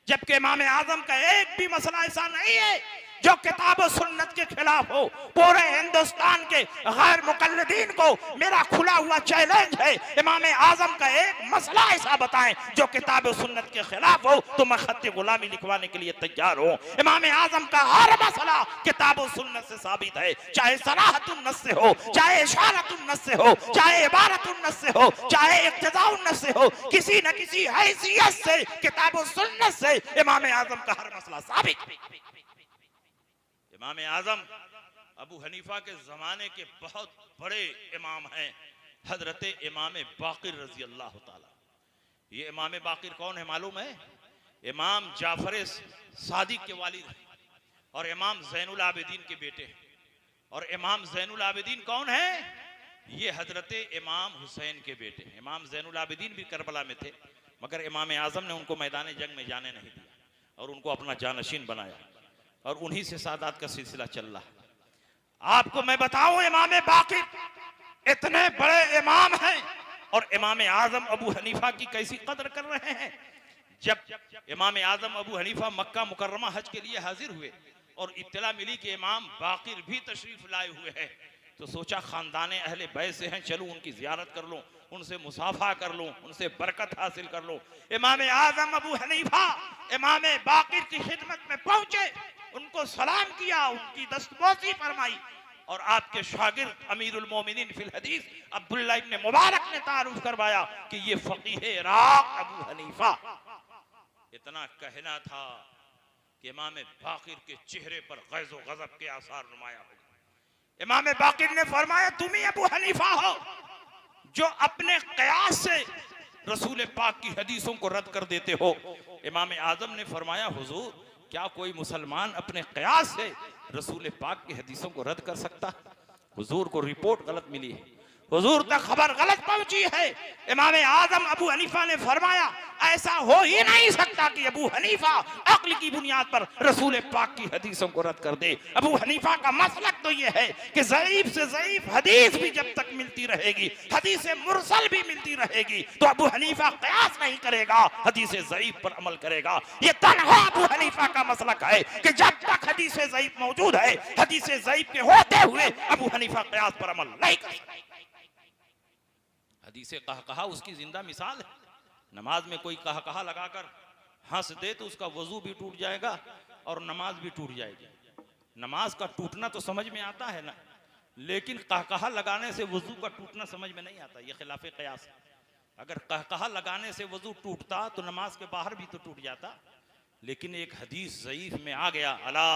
जबकि इमाम आजम का एक भी मसला ऐसा नहीं है जो किताब और सुन्नत के खिलाफ हो। पूरे हिंदुस्तान के गैर मुकल्लिदीन को मेरा खुला हुआ चैलेंज है, इमाम आजम का एक मसला ऐसा बताएं जो किताब और सुन्नत के खिलाफ हो तो मैं खत्ते गुलामी लिखवाने के लिए तैयार हूं। इमाम आजम का हर मसला किताब और सुन्नत से साबित है, चाहे सराहतुन नस्स से हो, चाहे इशारतुन नस्स से हो, चाहे इबारतुन नस्स से हो, चाहे इक्तिदाउन नस्स से हो, किसी न किसी हैसियत से किताब और सुन्नत से इमाम आजम का हर मसला साबित है। इमाम आजम अबू हनीफा के जमाने के बहुत बड़े इमाम हैं, हजरत इमाम बाकिर रजी अल्लाह ताला। ये इमाम बाकिर कौन है मालूम है? इमाम जाफर सादिक के वालिद और इमाम ज़ैनुल आबिदीन के बेटे। और इमाम ज़ैनुल आबिदीन कौन है? ये हजरत इमाम हुसैन के बेटे। इमाम ज़ैनुल आबिदीन भी करबला में थे, मगर इमाम आज़म ने उनको मैदान जंग में जाने नहीं दिया और उनको अपना जानशीन बनाया, और उन्हीं से सादात का सिलसिला चल रहा है। आपको मैं बताऊं, इमाम बाकिर इतने बड़े इमाम हैं और इमाम आज़म अबू हनीफा की कैसी कदर कर रहे हैं। जब इमाम आज़म अबू हनीफा मक्का मुकर्रमा हज के लिए हाजिर हुए और इत्तला मिली कि इमाम बाकिर भी तशरीफ लाए हुए हैं, तो सोचा खानदान अहले बैत से हैं, चलूं उनकी जियारत कर लूं, उनसे मुसाफा कर लूं, उनसे बरकत हासिल कर लूं। इमाम आज़म अबू हनीफा इमाम बाकिर की खिदमत में पहुंचे, उनको सलाम किया, उनकी दस्तबोसी फरमाई, और आपके शागिर्द अमीरुल मोमिनीन फिल हदीस अब्दुल्ला इब्न मुबारक ने तारुफ करवाया कि ये फकीह इराक अबू हनीफा। इतना कहना था कि इमाम बाकिर के चेहरे पर गैज़ो गज़ब के आसार नुमाया हो गए। इमाम बाकिर ने फरमाया, तुम ही अबू हनीफा हो जो अपने कयास से रसूल पाक की हदीसों को रद्द कर देते हो। इमाम आज़म ने फरमाया, हुजूर क्या कोई मुसलमान अपने कयास से रसूल पाक की हदीसों को रद्द कर सकता? हुजूर को रिपोर्ट गलत मिली है, हुजूर तक खबर गलत पहुंची है। इमाम आज़म अबू हनीफा ने फरमाया, ऐसा हो ही नहीं सकता कि अबू हनीफा अक्ल की बुनियाद पर रसूल पाक की हदीसों को रद्द कर दे। अबू हनीफा का मसलक तो यह है कि ज़ईफ से ज़ईफ हदीस भी जब तक मिलती रहेगी, हदीस मुरसल भी मिलती रहेगी, तो अबू हनीफा कयास नहीं करेगा, हदीस ज़ईफ पर अमल करेगा। ये तन्हा अबू हनीफा का मसलक है कि जब तक हदीस ज़ईफ मौजूद है, हदीस ज़ईफ के होते हुए अबू हनीफा कयास पर अमल नहीं करेगा। हदीस कहकहा उसकी जिंदा मिसाल है। नमाज में कोई कहकहा लगाकर हंस दे तो उसका वजू भी टूट जाएगा और नमाज भी टूट जाएगी। नमाज का टूटना तो समझ में आता है ना, लेकिन कहकहा लगाने से वजू का टूटना समझ में नहीं आता। यह खिलाफे कयास है। अगर कहकहा लगाने से वजू टूटता तो नमाज के बाहर भी तो टूट जाता। लेकिन एक हदीस ज़ईफ में आ गया, अला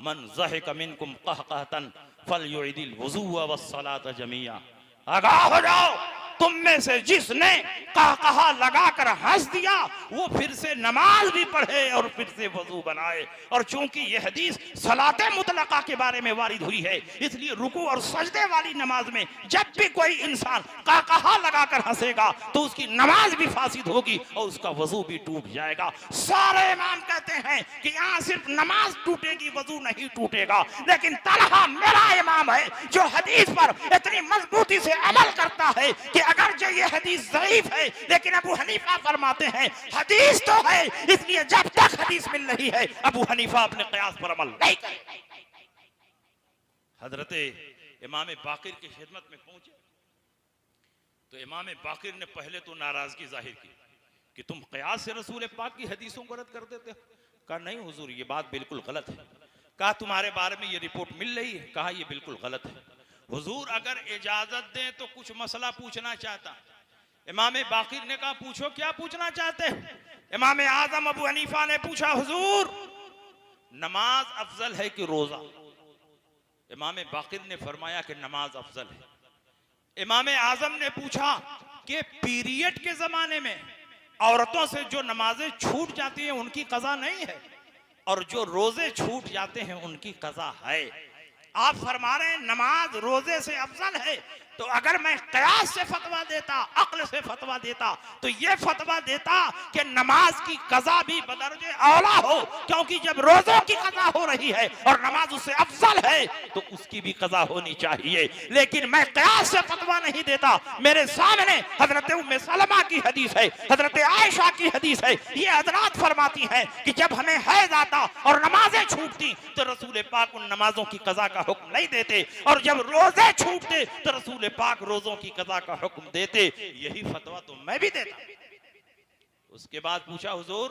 मन ज़हिक मिनकुम कहकहतन फलयुइदिल वज़ू वस्सलात जमीआ। आगाह हो जाओ, तुम में से जिसने कहकहा लगाकर हंस दिया वो फिर से नमाज भी पढ़े और फिर से वजू बनाए। और चूंकि यह हदीस सलाते मुतलका के बारे में वारिद हुई है, इसलिए रुकू और सजदे वाली नमाज में जब भी कोई इंसान कहकहा लगाकर हंसेगा तो उसकी नमाज भी फासिद होगी और उसका वजू भी टूट जाएगा। सारे इमाम कहते हैं कि यहाँ सिर्फ नमाज टूटेगी, वजू नहीं टूटेगा। लेकिन तन्हा मेरा इमाम है जो हदीस पर इतनी मजबूती से अमल करता है कि अगर जो ये हदीस ज़ईफ है, लेकिन अबू हनीफा फरमाते हैं हदीस तो है, इसलिए जब तक हदीस मिल रही है अबू हनीफा अपने कयास पर अमल नहीं करेंगे। हजरत इमाम बाकिर की खिदमत में पहुंचे तो इमाम बाकिर ने पहले तो नाराजगी जाहिर की कि तुम कयास से रसूल पाक की हदीसों को रद्द कर देते हो। कहा नहीं हुजूर, ये बात बिल्कुल गलत है। कहा तुम्हारे बारे में ये रिपोर्ट मिल रही है? कहा ये बिल्कुल गलत है। हुजूर अगर इजाजत दें तो कुछ मसला पूछना चाहता। इमाम बाकिर ने कहा पूछो, क्या पूछना चाहते हो? इमाम आज़म अबू हनीफा ने पूछा, हुजूर नमाज अफजल है कि रोजा? इमाम बाकिर ने फरमाया कि नमाज अफजल है। इमाम आज़म ने पूछा कि पीरियड के जमाने में औरतों से जो नमाजें छूट जाती हैं उनकी कज़ा नहीं है, और जो रोजे छूट जाते हैं उनकी कज़ा है। आप फरमा रहे हैं नमाज रोजे से अफजल है, तो अगर मैं कयास से फतवा देता, अक्ल से फतवा देता, तो ये फतवा देता कि नमाज की कज़ा भी बदर्जे औला हो, क्योंकि जब रोजों की कज़ा हो रही है और नमाज उससे अफजल है तो उसकी भी कज़ा होनी चाहिए। लेकिन मैं कयास से फतवा नहीं देता। मेरे सामने हजरत उम्मे सलमा की हदीस है, हजरत आयशा की हदीस है। ये हजरात फरमाती हैं कि जब हमें हैज आता और नमाजें छूटती तो रसूल पाक उन नमाजों की कज़ा का हुक्म नहीं देते, और जब रोजे छूटते तो रसूल पाक रोजों की कज़ा का हुक्म देते। यही फतवा तो मैं भी देता। उसके बाद पूछा, हुजूर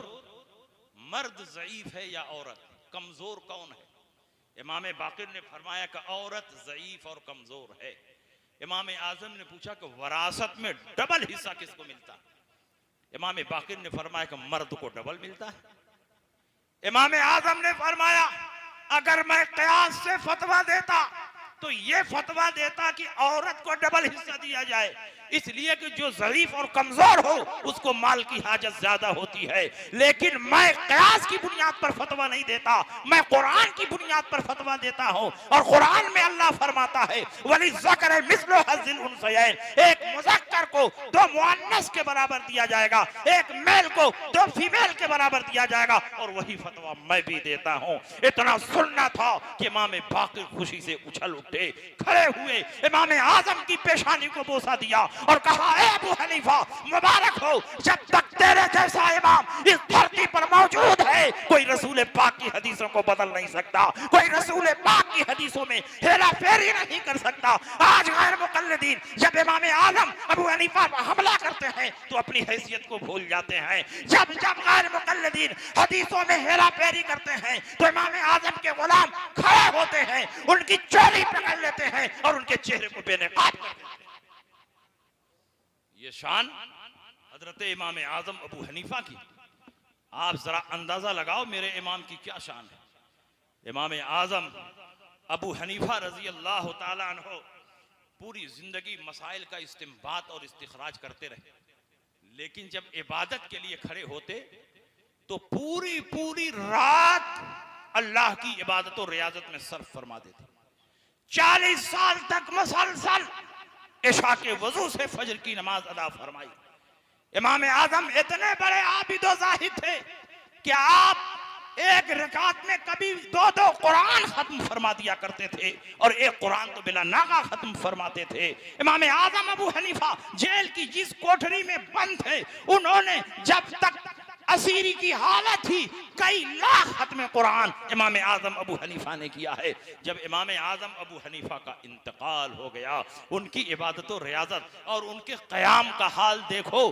मर्द ज़ईफ है या औरत? कमजोर कौन है? इमाम बाकिर ने फरमाया कि औरत ज़ईफ और कमजोर है। इमाम आज़म ने पूछा कि वरासत में डबल हिस्सा किसको मिलता? इमाम बाकिर ने फरमाया कि मर्द को डबल मिलता है। इमाम आज़म ने फरमाया अगर मैं कयास से फतवा देता तो ये फतवा देता कि औरत को डबल हिस्सा दिया जाए, इसलिए कि जो ज़ईफ और कमजोर हो उसको माल की हाजत ज्यादा होती है। लेकिन मैं क़यास की बुनियाद पर फतवा नहीं देता, मैं कुरान की बुनियाद पर फतवा देता हूं। और कुरान में अल्लाह फरमाता है वलिज़्ज़करि मिस्लु हज़्ज़िल उन्सयैन, एक मुज़क्कर को दो मुअन्नस के बराबर दिया जाएगा, एक मेल को दो फीमेल के बराबर दिया जाएगा। और वही फतवा मैं भी देता हूं। इतना सुनना था कि इमाम बाक़िर खुशी से उछल उठे, खड़े हुए, इमाम आज़म की पेशानी को बोसा दिया और कहा ए अबू हनीफा मुबारक हो, जब तक तेरे जैसा इमाम इस धरती पर मौजूद है कोई रसूल पाक की हदीसों को बदल नहीं सकता, कोई रसूल पाक की हदीसों में हेरा फेरी नहीं कर सकता। आज गैर मुक़ल्लिदीन जब इमाम आज़म अबू हनीफा पर हमला करते हैं तो अपनी हैसियत को भूल जाते हैं। जब जब गैर मुक़ल्लिदीन हदीसों में हेरा फेरी करते हैं तो इमाम आज़म के गुलाम खड़े होते हैं, उनकी चोली पकड़ लेते हैं और उनके चेहरे को बेनकाब कर देते हैं। ये शान हजरत इमाम आज़म अबू हनीफा की, आप जरा अंदाजा लगाओ मेरे इमाम की क्या शान है। इमाम आज़म अबू हनीफा रजी अल्लाह ताला अन्हो पूरी जिंदगी मसाइल का इस्तिंबात और इस्तिखराज करते रहे, लेकिन जब इबादत के लिए खड़े होते तो पूरी पूरी रात अल्लाह की इबादत और रियाजत में सर्फ फरमा देते। 40 साल तक मुसलसल इशा के वजू से फजर की नमाज अदा फरमाई। इमाम आज़म इतने बड़े आबिद व ज़ाहिद थे कि आप एक रकात में कभी दो कुरान खत्म फरमा दिया करते थे और एक कुरान तो बिला नागा खत्म फरमाते थे। इमाम आज़म अबू हनीफा जेल की जिस कोठरी में बंद थे, उन्होंने जब तक असीरी की हालत थी कई लाख खत्म कुरान इमाम आज़म अबू हनीफा ने किया है। जब इमाम आज़म अबू हनीफा का इंतकाल हो गया, उनकी इबादत और रियाजत और उनके क़याम का हाल देखो।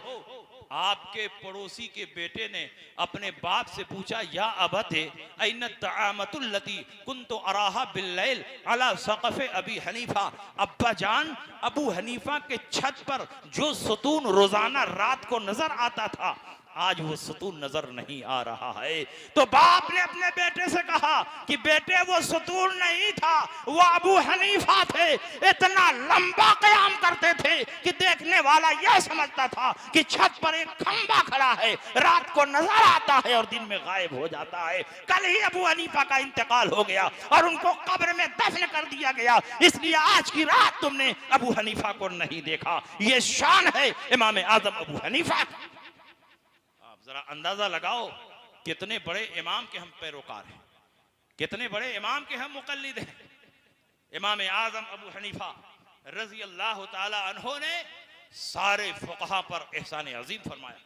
आपके पड़ोसी के बेटे ने अपने बाप से पूछा या अबते ऐन तआमतुल्लती कुन्तु अराहा बिल्लैल अला सक़फ़े अबी हनीफा, अब्बा जान अबू हनीफा के छत पर जो सतून रोजाना रात को नजर आता था आज वो सतून नजर नहीं आ रहा है। तो बाप ने अपने बेटे से कहा कि बेटे वो सतून नहीं था, वो अबू हनीफा थे। इतना लंबा क़याम करते थे कि देखने वाला यह समझता था कि छत पर एक खंबा खड़ा है, रात को नजर आता है और दिन में गायब हो जाता है। कल ही अबू हनीफा का इंतकाल हो गया और उनको कब्र में दफन कर दिया गया, इसलिए आज की रात तुमने अबू हनीफा को नहीं देखा। ये शान है इमाम आज़म अबू हनीफा। जरा अंदाजा लगाओ कितने बड़े इमाम के हम पैरोकार हैं, कितने बड़े इमाम के हम मुक़ल्लिद हैं। इमाम आज़म अबू हनीफा रज़ी अल्लाह ताला अन्हो ने सारे फुक़हा पर एहसान अज़ीम फरमाया।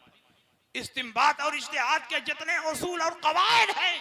इस्तिंबात और इज्तिहाद के जितने उसूल और क़वाइद हैं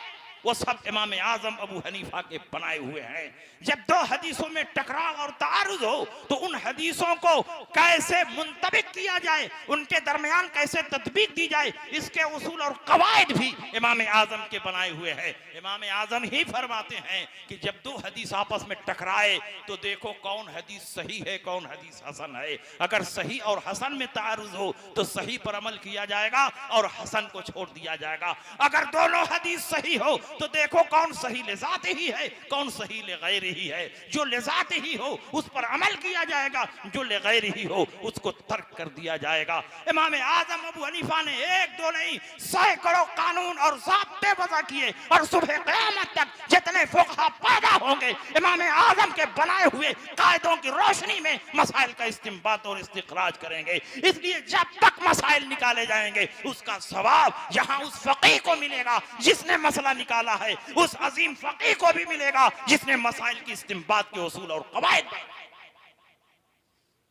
वो सब इमाम आज़म अबू हनीफा के बनाए हुए हैं। जब दो हदीसों में टकराव और तारुज़ हो तो उन हदीसों को कैसे मुंतबिक किया जाए, उनके दरमियान कैसे तत्बीक दी जाए, इसके उसूल और कवायद भी इमाम आज़म के बनाए हुए हैं। इमाम आज़म ही फरमाते हैं कि जब दो हदीस आपस में टकराए तो देखो कौन हदीस सही है कौन हदीस हसन है। अगर सही और हसन में तारुज़ हो तो सही पर अमल किया जाएगा और हसन को छोड़ दिया जाएगा। अगर दोनों हदीस सही हो तो देखो कौन सही लिज़ात ही है कौन सही लिग़ैर ही है। जो लिज़ात ही हो उस पर अमल किया जाएगा, जो लिग़ैर ही हो उसको तर्क कर दिया जाएगा। इमाम आज़म अबू हनीफा ने एक दो नहीं सैकड़ों कानून और ज़ाब्ते वज़ा किए और सुबह क़यामत तक जितने फुक़हा पैदा होंगे इमाम आज़म के बनाए हुए कायदों की रोशनी में मसाइल का इस्तिंबात और इस्तिखराज करेंगे। इसलिए जब तक मसाइल निकाले जाएंगे उसका सवाब यहाँ उस फ़क़ीह को मिलेगा जिसने मसला निकाला है, उस अजीम फ़क़ीह को भी मिलेगा जिसने मसाइल की इस्तिंबात के उसूल और क़वाइद।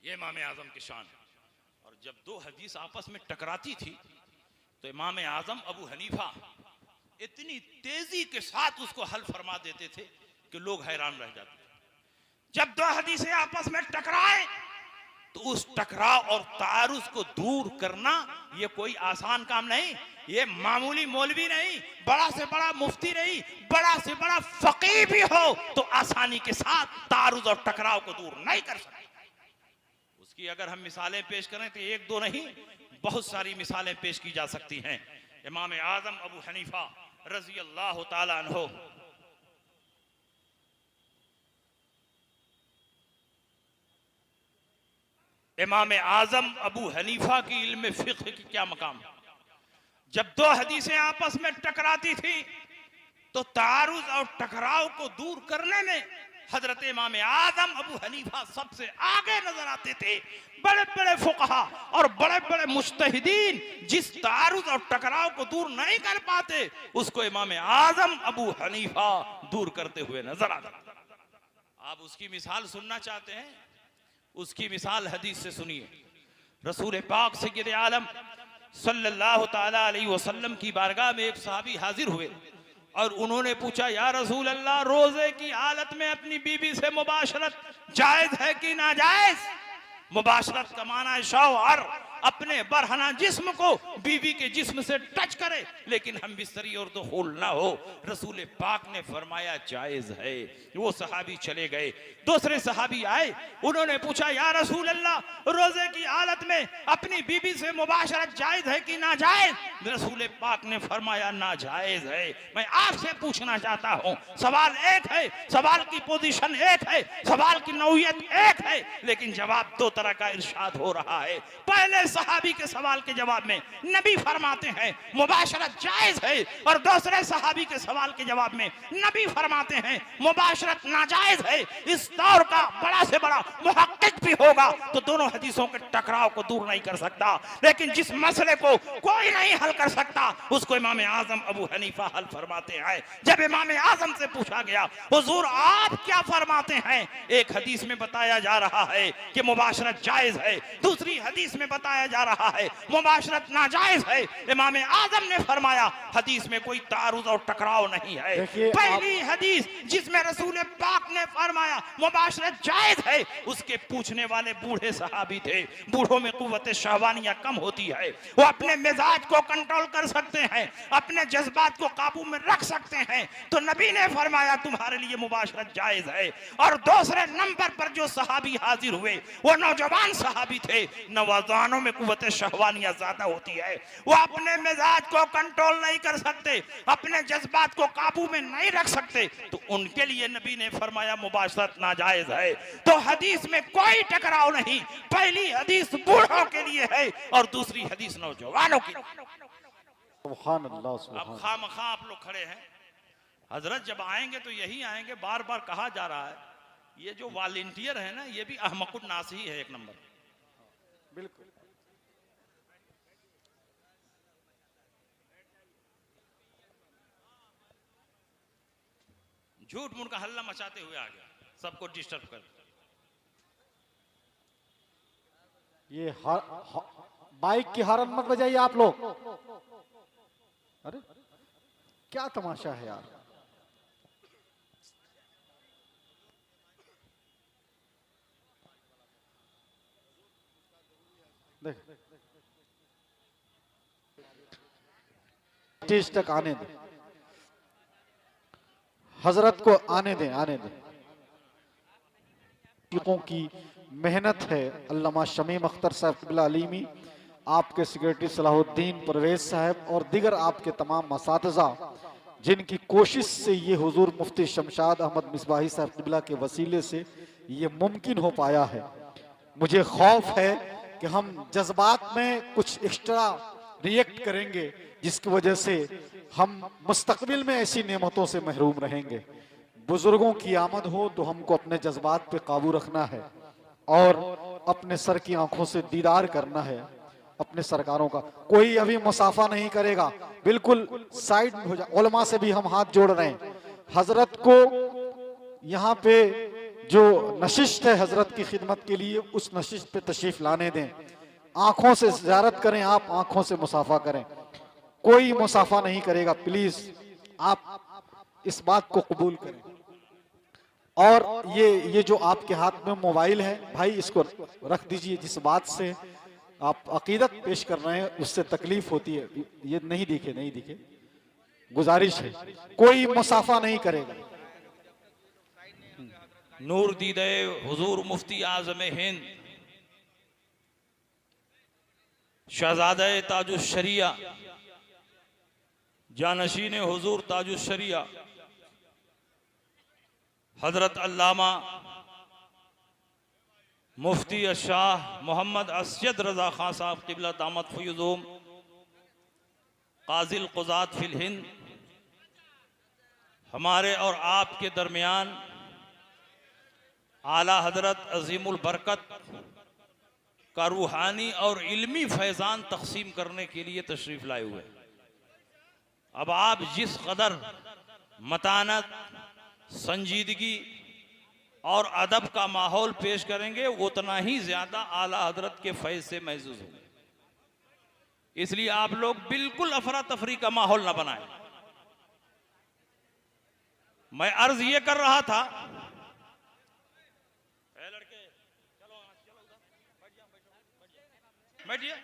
ये इमाम आज़म की शान है। और जब दो हदीस आपस में टकराती थी तो इमाम आज़म अबू हनीफा इतनी तेजी के साथ उसको हल फरमा देते थे कि लोग हैरान रह जाते थे। जब दो हदीसें आपस में टकराए तो उस टकराव और तारुज़ को दूर करना ये कोई आसान काम नहीं। ये मामूली मौलवी नहीं, बड़ा से बड़ा मुफ्ती नहीं, बड़ा से बड़ा फ़क़ीह भी हो तो आसानी के साथ तारुज़ और टकराव को दूर नहीं कर सकते। उसकी अगर हम मिसालें पेश करें तो एक दो नहीं बहुत सारी मिसालें पेश की जा सकती हैं। इमाम आज़म अबू हनीफा रज़ी अल्लाह ताला अन्हो इमाम आजम अबू हनीफा की इल्म फिक्र की क्या मकाम है। जब दो हदीसें आपस में टकराती थी तो तारुज और टकराव को दूर करने में हजरत इमाम आजम अबू हनीफा सबसे आगे नजर आते थे। बड़े बड़े फुकहा और बड़े बड़े मुज्तहिदीन जिस तारुज और टकराव को दूर नहीं कर पाते उसको इमाम आजम अबू हनीफा दूर करते हुए नजर आते। आप उसकी मिसाल सुनना चाहते हैं, उसकी मिसाल हदीस से सुनिए। रसूल पाक सय्यद आलम सल्लल्लाहु ताला अलैहि वसल्लम की बारगाह में एक सहाबी हाजिर हुए और उन्होंने पूछा, या रसूल अल्लाह, रोजे की हालत में अपनी बीवी से मुबाशरत जायज है कि नाजायज। मुबाशरत का माना है शौहर अपने बरहना जिस्म को बीवी के जिस्म से टच करे लेकिन हम बिस्तरी और दुखूल ना हो। रसूल पाक ने फरमाया जायज है। वो सहाबी चले गए। दूसरे सहाबी आए, उन्होंने पूछा, या रसूल अल्लाह, रोजे की हालत में अपनी बीवी से मुबाशरत जायज है कि नाजायज। रसूल पाक ने फरमाया नाजायज है। मैं आपसे पूछना चाहता हूँ, सवाल एक है, सवाल की पोजीशन एक है, सवाल की नौयत एक है, लेकिन जवाब दो तरह का इरशाद हो रहा है। पहले सहाबी के सवाल के जवाब में नबी फरमाते हैं मुबाशरत जायज है और दूसरे सहाबी के सवाल के जवाब में नबी फरमाते हैं मुबाशरत नाजायज है। इस दौर का बड़ा से बड़ा मुहक्किक भी होगा तो दोनों हदीसों के टकराव को दूर नहीं कर सकता, लेकिन जिस मसले को कोई नहीं हल कर सकता उसको इमाम आजम अबू हनीफा हल फरमाते हैं। जब इमाम आजम से पूछा गया, हुजूर आप क्या फरमाते हैं, एक हदीस में बताया जा रहा है कि मुबाशरत जायज है, दूसरी हदीस में बताया जा रहा है मुबाशरत नाजायज है। इमाम आजम ने फरमाया हदीस में कोई तारुज और टकराव नहीं है। पहली हदीस जिसमें रसूल पाक ने फरमाया मुबाशरत जायज है, उसके पूछने वाले बूढ़े सहाबी थे। बूढ़ों में कुव्वत शहवानिया कम होती है, वो अपने मिजाज को कंट्रोल कर सकते हैं, अपने जज्बात को काबू में रख सकते हैं। तो नबी ने फरमाया तुम्हारे लिए मुबाशरत जायज है। और दूसरे नंबर पर जो सहाबी हाजिर हुए वो नौजवान सहाबी थे। नौजवानों में कुव्वत शहवानिया ज्यादा होती है, वो अपने मिजाज को कंट्रोल नहीं कर सकते, अपने जज्बात को काबू में नहीं रख सकते, तो उनके लिए नबी ने फरमाया मुबाशरत नाजायज है। तो हदीस में कोई टकराव नहीं। पहली हदीस बूढ़ों के लिए है और दूसरी हदीस नौजवानों की। सुभान अल्लाह, सुभान अब खामखा आप लोग खड़े हैं, हजरत जब आएंगे तो यही आएंगे। बार बार कहा जा रहा है ये जो वॉलंटियर है ना, ये भी अहमकुन नास ही है एक नंबर। बिल्कुल। झूठ मूठ का हल्ला मचाते हुए आ गया, सबको डिस्टर्ब कर। ये बाइक की हॉर्न मत बजाइए आप लोग। अरे क्या तमाशा है यार। देख स्टेज तक आने दे, हजरत को आने दें, आने दें। की मेहनत है। अल्लामा शमीम अख्तर साहब क़िबला अलीमी, आपके सेक्रेटरी सलाहुद्दीन परवेज साहब और दिगर आपके तमाम असातिज़ा जिनकी कोशिश से ये हुजूर मुफ्ती शमशाद अहमद मिसबाही साहब क़िबला के वसीले से ये मुमकिन हो पाया है। मुझे खौफ है कि हम जज्बात में कुछ एक्स्ट्रा रिएक्ट करेंगे जिसकी वजह से हम मुस्तकबिल में ऐसी नेमतों से महरूम रहेंगे। बुजुर्गों की आमद हो तो हमको अपने जज्बात पे काबू रखना है और अपने सर की आंखों से दीदार करना है अपने सरकारों का। कोई अभी मुसाफा नहीं करेगा, बिल्कुल साइड हो जा। उलमा से भी हम हाथ जोड़ रहे हैं। हजरत को यहाँ पे जो नशिस्त है हजरत की खिदमत के लिए, उस नशिस्त पे तशरीफ लाने दें। आंखों से ज़ियारत करें, आप आंखों से मुसाफा करें। कोई मुसाफा नहीं करेगा, प्लीज आप इस बात को कबूल करें। और ये जो आपके हाथ में मोबाइल है भाई, इसको रख दीजिए। जिस बात से आप अकीदत पेश कर रहे हैं उससे तकलीफ होती है, ये नहीं दिखे, नहीं दिखे। गुजारिश है, कोई मुसाफा नहीं करेगा। नूर दीदे हुजूर मुफ्ती आजम हिंद शहजादे ताजुश शरिया जानशीन हुजूर ताजुश शरिया हजरत अल्लामा मुफ्ती शाह मोहम्मद असजद रजा खां साहब क़िबला दामत फ़यज़ुम काज़िल क़ुज़ात फ़िल हिंद, हमारे और आपके दरमियान आला हजरत अज़ीमुल बरकत का रूहानी और इल्मी फैज़ान तक़सीम करने के लिए तशरीफ़ लाए हुए। अब आप जिस कदर मतानत, संजीदगी और अदब का माहौल पेश करेंगे उतना ही ज्यादा आला हजरत के फैज़ से महसूस होंगे। इसलिए आप लोग बिल्कुल अफरा तफरी का माहौल ना बनाएं। मैं अर्ज ये कर रहा था, लड़के चलो बैठिए,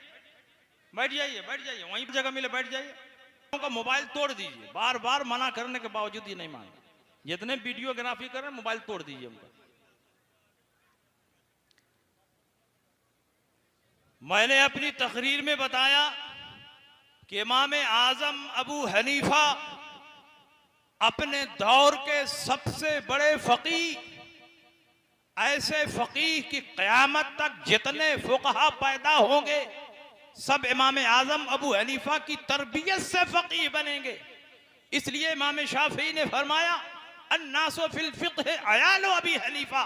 बैठ जाइए, वहीं पर जगह मिले बैठ जाइए। का मोबाइल तोड़ दीजिए, बार बार मना करने के बावजूद ही नहीं माने। जितने वीडियोग्राफी कर रहे हैं मोबाइल तोड़ दीजिए उनका। मैंने अपनी तकरीर में बताया कि इमाम आजम अबू हनीफा अपने दौर के सबसे बड़े फकीह, ऐसे फकीह की क़यामत तक जितने फुक़हा पैदा होंगे सब इमाम आजम अबू हनीफा की तरबियत से फकीह बनेंगे। इसलिए इमाम शाफी ने फरमाया अन्नासु फिल फ़िक़्ह अयालो अबी हनीफा,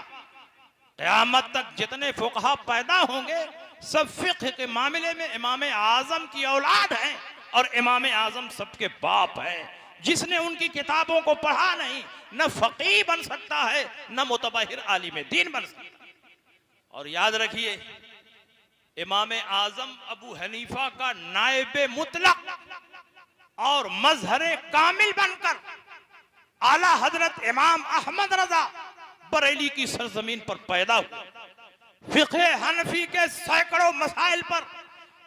क़यामत तक जितने फुक़हा पैदा होंगे सब फ़िक़्ह के मामले में इमाम आजम की औलाद हैं और इमाम आजम सबके बाप हैं। जिसने उनकी किताबों को पढ़ा नहीं न फ़क़ीह बन सकता है न मुतबहिर आलिम दीन बन सकता। और याद रखिए इमाम आजम अबू हनीफा का नायबे मुतलक और मजहरे कामिल बनकर आला हजरत इमाम अहमद रजा बरेली की सरजमीन पर पैदा हुए। फिक़्हे हनफी के सैकड़ों मसाइल पर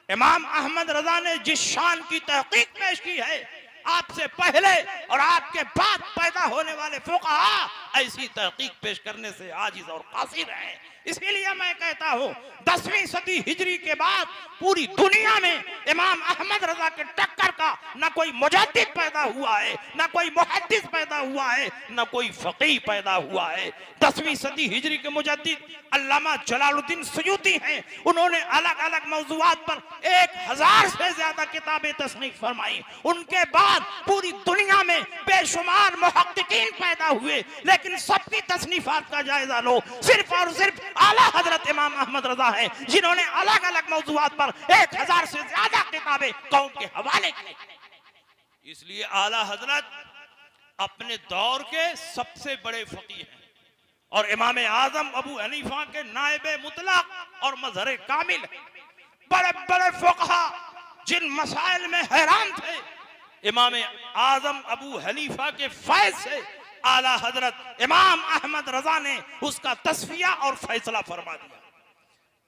इमाम अहमद रजा ने जिस शान की तहकीक पेश की है, आपसे पहले और आपके बाद पैदा होने वाले फुक़हा ऐसी तहकीक पेश करने से आजिज और कासिर हैं। इसीलिए मैं कहता हूँ 10वीं सदी हिजरी के बाद पूरी दुनिया में इमाम अहमद रजा के टक्कर का न कोई मुजद्दिद पैदा हुआ है, न कोई मुहद्दिस पैदा हुआ है, न कोई फकीह पैदा हुआ है। 10वीं सदी हिजरी के मुजद्दिद अल्लामा जलालुद्दीन सुयूती हैं। उन्होंने अलग अलग मौज़ूआत पर 1000 से ज्यादा किताबें तस्नीफ फरमाई। उनके बाद पूरी दुनिया में बेशुमार मुहक्किकीन पैदा हुए, लेकिन सबकी तस्नीफात का जायजा लो, सिर्फ और सिर्फ आला हजरत इमाम अहमद रजा हैं जिन्होंने अलग अलग मौज़ूआत पर 1000 से ज्यादा किताबें कौम के हवाले की। इसलिए आला हजरत अपने दौर के सबसे बड़े फकीह हैं और इमाम आजम अबू हनीफा के नायबे मुतलक और मजहरे कामिल हैं। बड़े बड़े फुक़हा जिन मसाइल में हैरान थे, इमाम आजम अबू हनीफा के फैज़ से आला हजरत इमाम अहमद रजा ने उसका तस्फिया और फैसला फरमा दिया।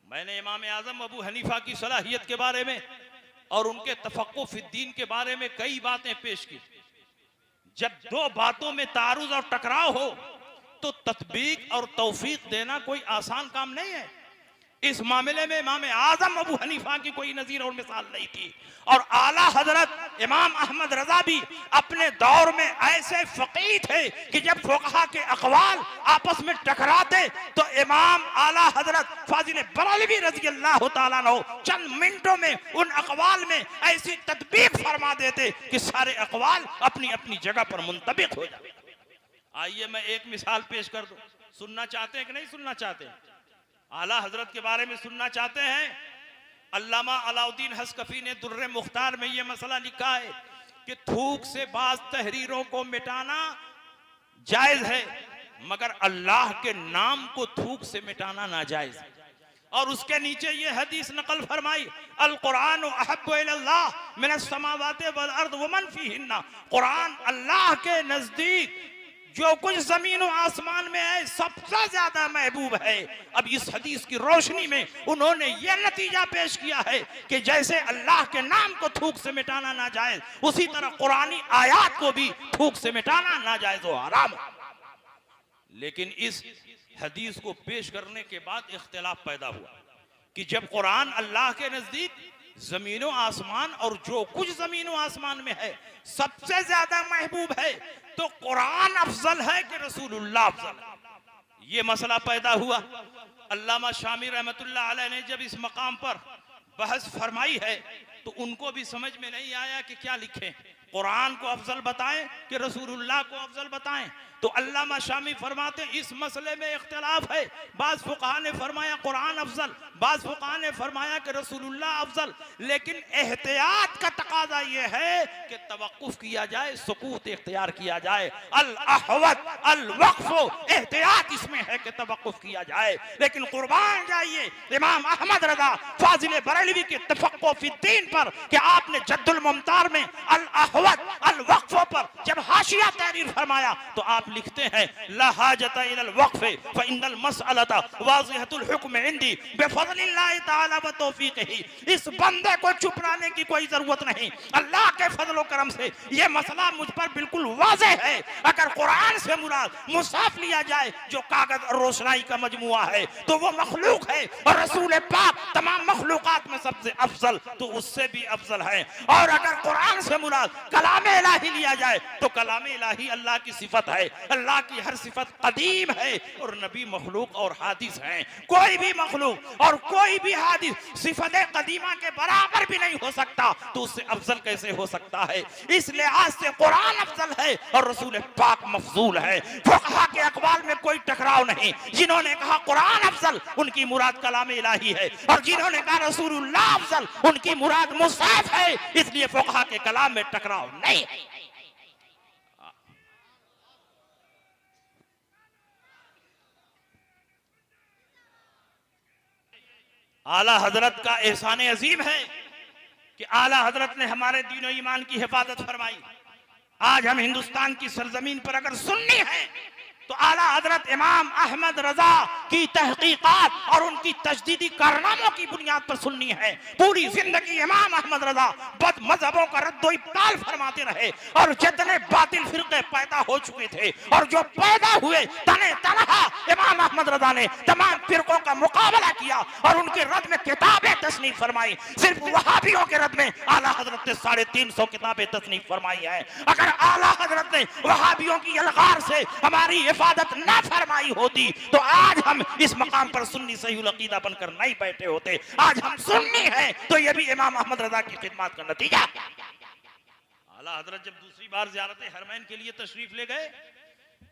मैंने इमाम आजम अबू हनीफा की सलाहियत के बारे में और उनके तफक्कुह फिद्दीन के बारे में कई बातें पेश की। जब दो बातों में तारुज़ और टकराव हो तो तत्बीक और तौफीक देना कोई आसान काम नहीं है। इस मामले में इमाम आजम अबू हनीफा की कोई नजीर और मिसाल नहीं थी। और आला हजरत इमाम अहमद रजा भी अपने दौर में ऐसे फकीह थे कि जब फुक़हा के अक़वाल आपस में टकराते तो इमाम आला हजरत फाजिल बरेलवी रज़ी अल्लाह तआला अन्हु चंद मिनटों में उन अक़वाल में ऐसी तदबीक फरमा देते कि सारे अक़वाल अपनी अपनी जगह पर मुंतबिक हो जाते। आइए मैं एक मिसाल पेश कर दूं। सुनना चाहते हैं कि नहीं सुनना चाहते हैं? आला हजरत के बारे में सुनना चाहते हैं? अल्लामा अलाउद्दीन हस्कफी ने दुर्रे मुख्तार में यह मसला लिखा है कि थूक से बाज तहरीरों को मिटाना जायज है, मगर अल्लाह के नाम को थूक से मिटाना नाजायज है। और उसके नीचे ये हदीस नकल फरमाई, अल कुरान अहब्बु इलल्लाह मिनस समावाति वल अर्द व मन फीहिन्ना, कुरान अल्लाह के नजदीक जो कुछ जमीन और आसमान में है सबसे ज्यादा महबूब है। अब इस हदीस की रोशनी में उन्होंने यह नतीजा पेश किया है कि जैसे अल्लाह के नाम को थूक से मिटाना नाजायज, उसी तरह कुरानी आयात को भी थूक से मिटाना नाजायज और हराम। लेकिन इस हदीस को पेश करने के बाद इख्तिलाफ पैदा हुआ कि जब कुरान अल्लाह के नजदीक जमीनों आसमान और जो कुछ जमीनों आसमान में है सबसे ज्यादा महबूब है, तो कुरान अफजल है कि रसूलुल्लाह अफजल है? ये मसला पैदा हुआ। अल्लामा शामी रहमतुल्लाह अलैह ने जब इस मकाम पर बहस फरमाई है तो उनको भी समझ में नहीं आया कि क्या लिखें, कुरान को अफजल बताएं कि रसूलुल्लाह को अफजल बताएं। तो अल्लामा शामी फरमाते इस मसले में इख्तिलाफ है, बाज़ फुक़हा ने फरमाया कुरान अफजल, बाज़ फुक़हा ने फरमाया कि रसूलुल्लाह अफजल, लेकिन एहतियात का तकाजा ये है कि तवक्कुफ किया जाए, सुकूत इख्तियार किया जाए। अल अहवत अल वक्फ, एहतियात इसमें है कि तवक्कुफ किया जाए। लेकिन कुर्बान जाइए इमाम अहमद रज़ा फाजिल बरेलवी के तफक्कुह फी दीन पर कि आपने जद्दुल मुमतार में अल अहवत अल वक्फ पर जब हाशिया तहरीर फरमाया तो आप लिखते हैं ला हाजता इलल वक्फ फ इन्नल मसअलता वाज़िहतुल हुक्म इंदी बिफज़लिल्लाहि तआला व तौफीक़िही। इस बंदे को चुपराने की कोई जरूरत नहीं, अल्लाह के फजल व करम से ये मसला मुझ पर बिल्कुल वाज़ेह है। अगर कुरान से मुराद मुसाफ लिया जाए जो कागज और रोशनाई का मजमुआ है तो वो मखलूक है, और रसूल पाक तमाम मखलूकात में सबसे अफजल तो उससे भी अफजल है। और अगर कुरान से मुराद कलाम इलाही लिया जाए तो कलाम इलाही अल्लाह की सिफत है, अल्लाह की हर सिफत कदीम है और नबी मखलूक और हादिस हैं। कोई भी मखलूक और कोई भी हादिस सिफत कदीमा के बराबर भी नहीं हो सकता, तो उससे अफजल कैसे हो सकता है? इस लिहाज से कुरान अफजल है और रसूल पाक मफजूल है। फुक़हा के अक़वाल में कोई टकराव नहीं, जिन्होंने कहा कुरान अफजल उनकी मुराद कलाम इलाही है, और जिन्होंने कहा रसूलुल्लाह अफजल उनकी मुराद मुसाफ है। इसलिए फुक़हा के कलाम में टकराव नहीं है। आला हजरत का एहसान अजीम है कि आला हजरत ने हमारे दीन और ईमान की हिफाजत फरमाई। आज हम हिंदुस्तान की सरजमीन पर अगर सुन्नी है तो आला हजरत इमाम अहमद रजा की तहकीकात और उनकी तजदीदी कारनामों की बुनियाद पर सुन्नी है। पूरी जिंदगी इमाम अहमद रजा बद मजहबों का रद्दो इब्ताल फरमाते रहे, और जितने बातिल फिरके पैदा हो चुके थे और जो पैदा हुए तने तनहा इमाम अहमद रजा ने तमाम फिरकों का मुकाबला किया और उनके रद में किताबें तस्नीफ फरमाई। सिर्फ वहाबियों के रद में आला हजरत ने 350 किताबें तस्नीफ फरमाई है। अगर आला हजरत ने वहाबियों की अलगार से हमारी हिफाजत न फरमाई होती तो आज हम इस मकाम पर सुन्नी सही अकीदा बनकर नहीं बैठे होते। आज हम सुन्नी हैं तो यह भी इमाम अहमद रजा की खिदमत का नतीजा। आला हजरत जब दूसरी बार ज़ियारत हरमैन के लिए तशरीफ ले गए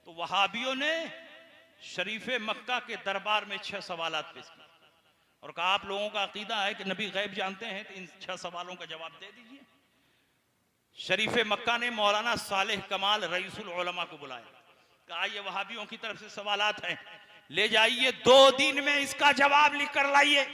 तो वहाबियों ने शरीफ मक्का के दरबार में 6 सवालात पेश किए और कहा आप लोगों का अकीदा है कि नबी गैब जानते हैं, तो इन 6 सवालों का जवाब दे दीजिए। शरीफ मक्का ने मौलाना सालेह कमाल रईसुल उलमा को बुलाया, कहा ये वहाबियों की तरफ से सवालात हैं, ले जाइए 2 दिन में इसका जवाब लिख कर लाइए।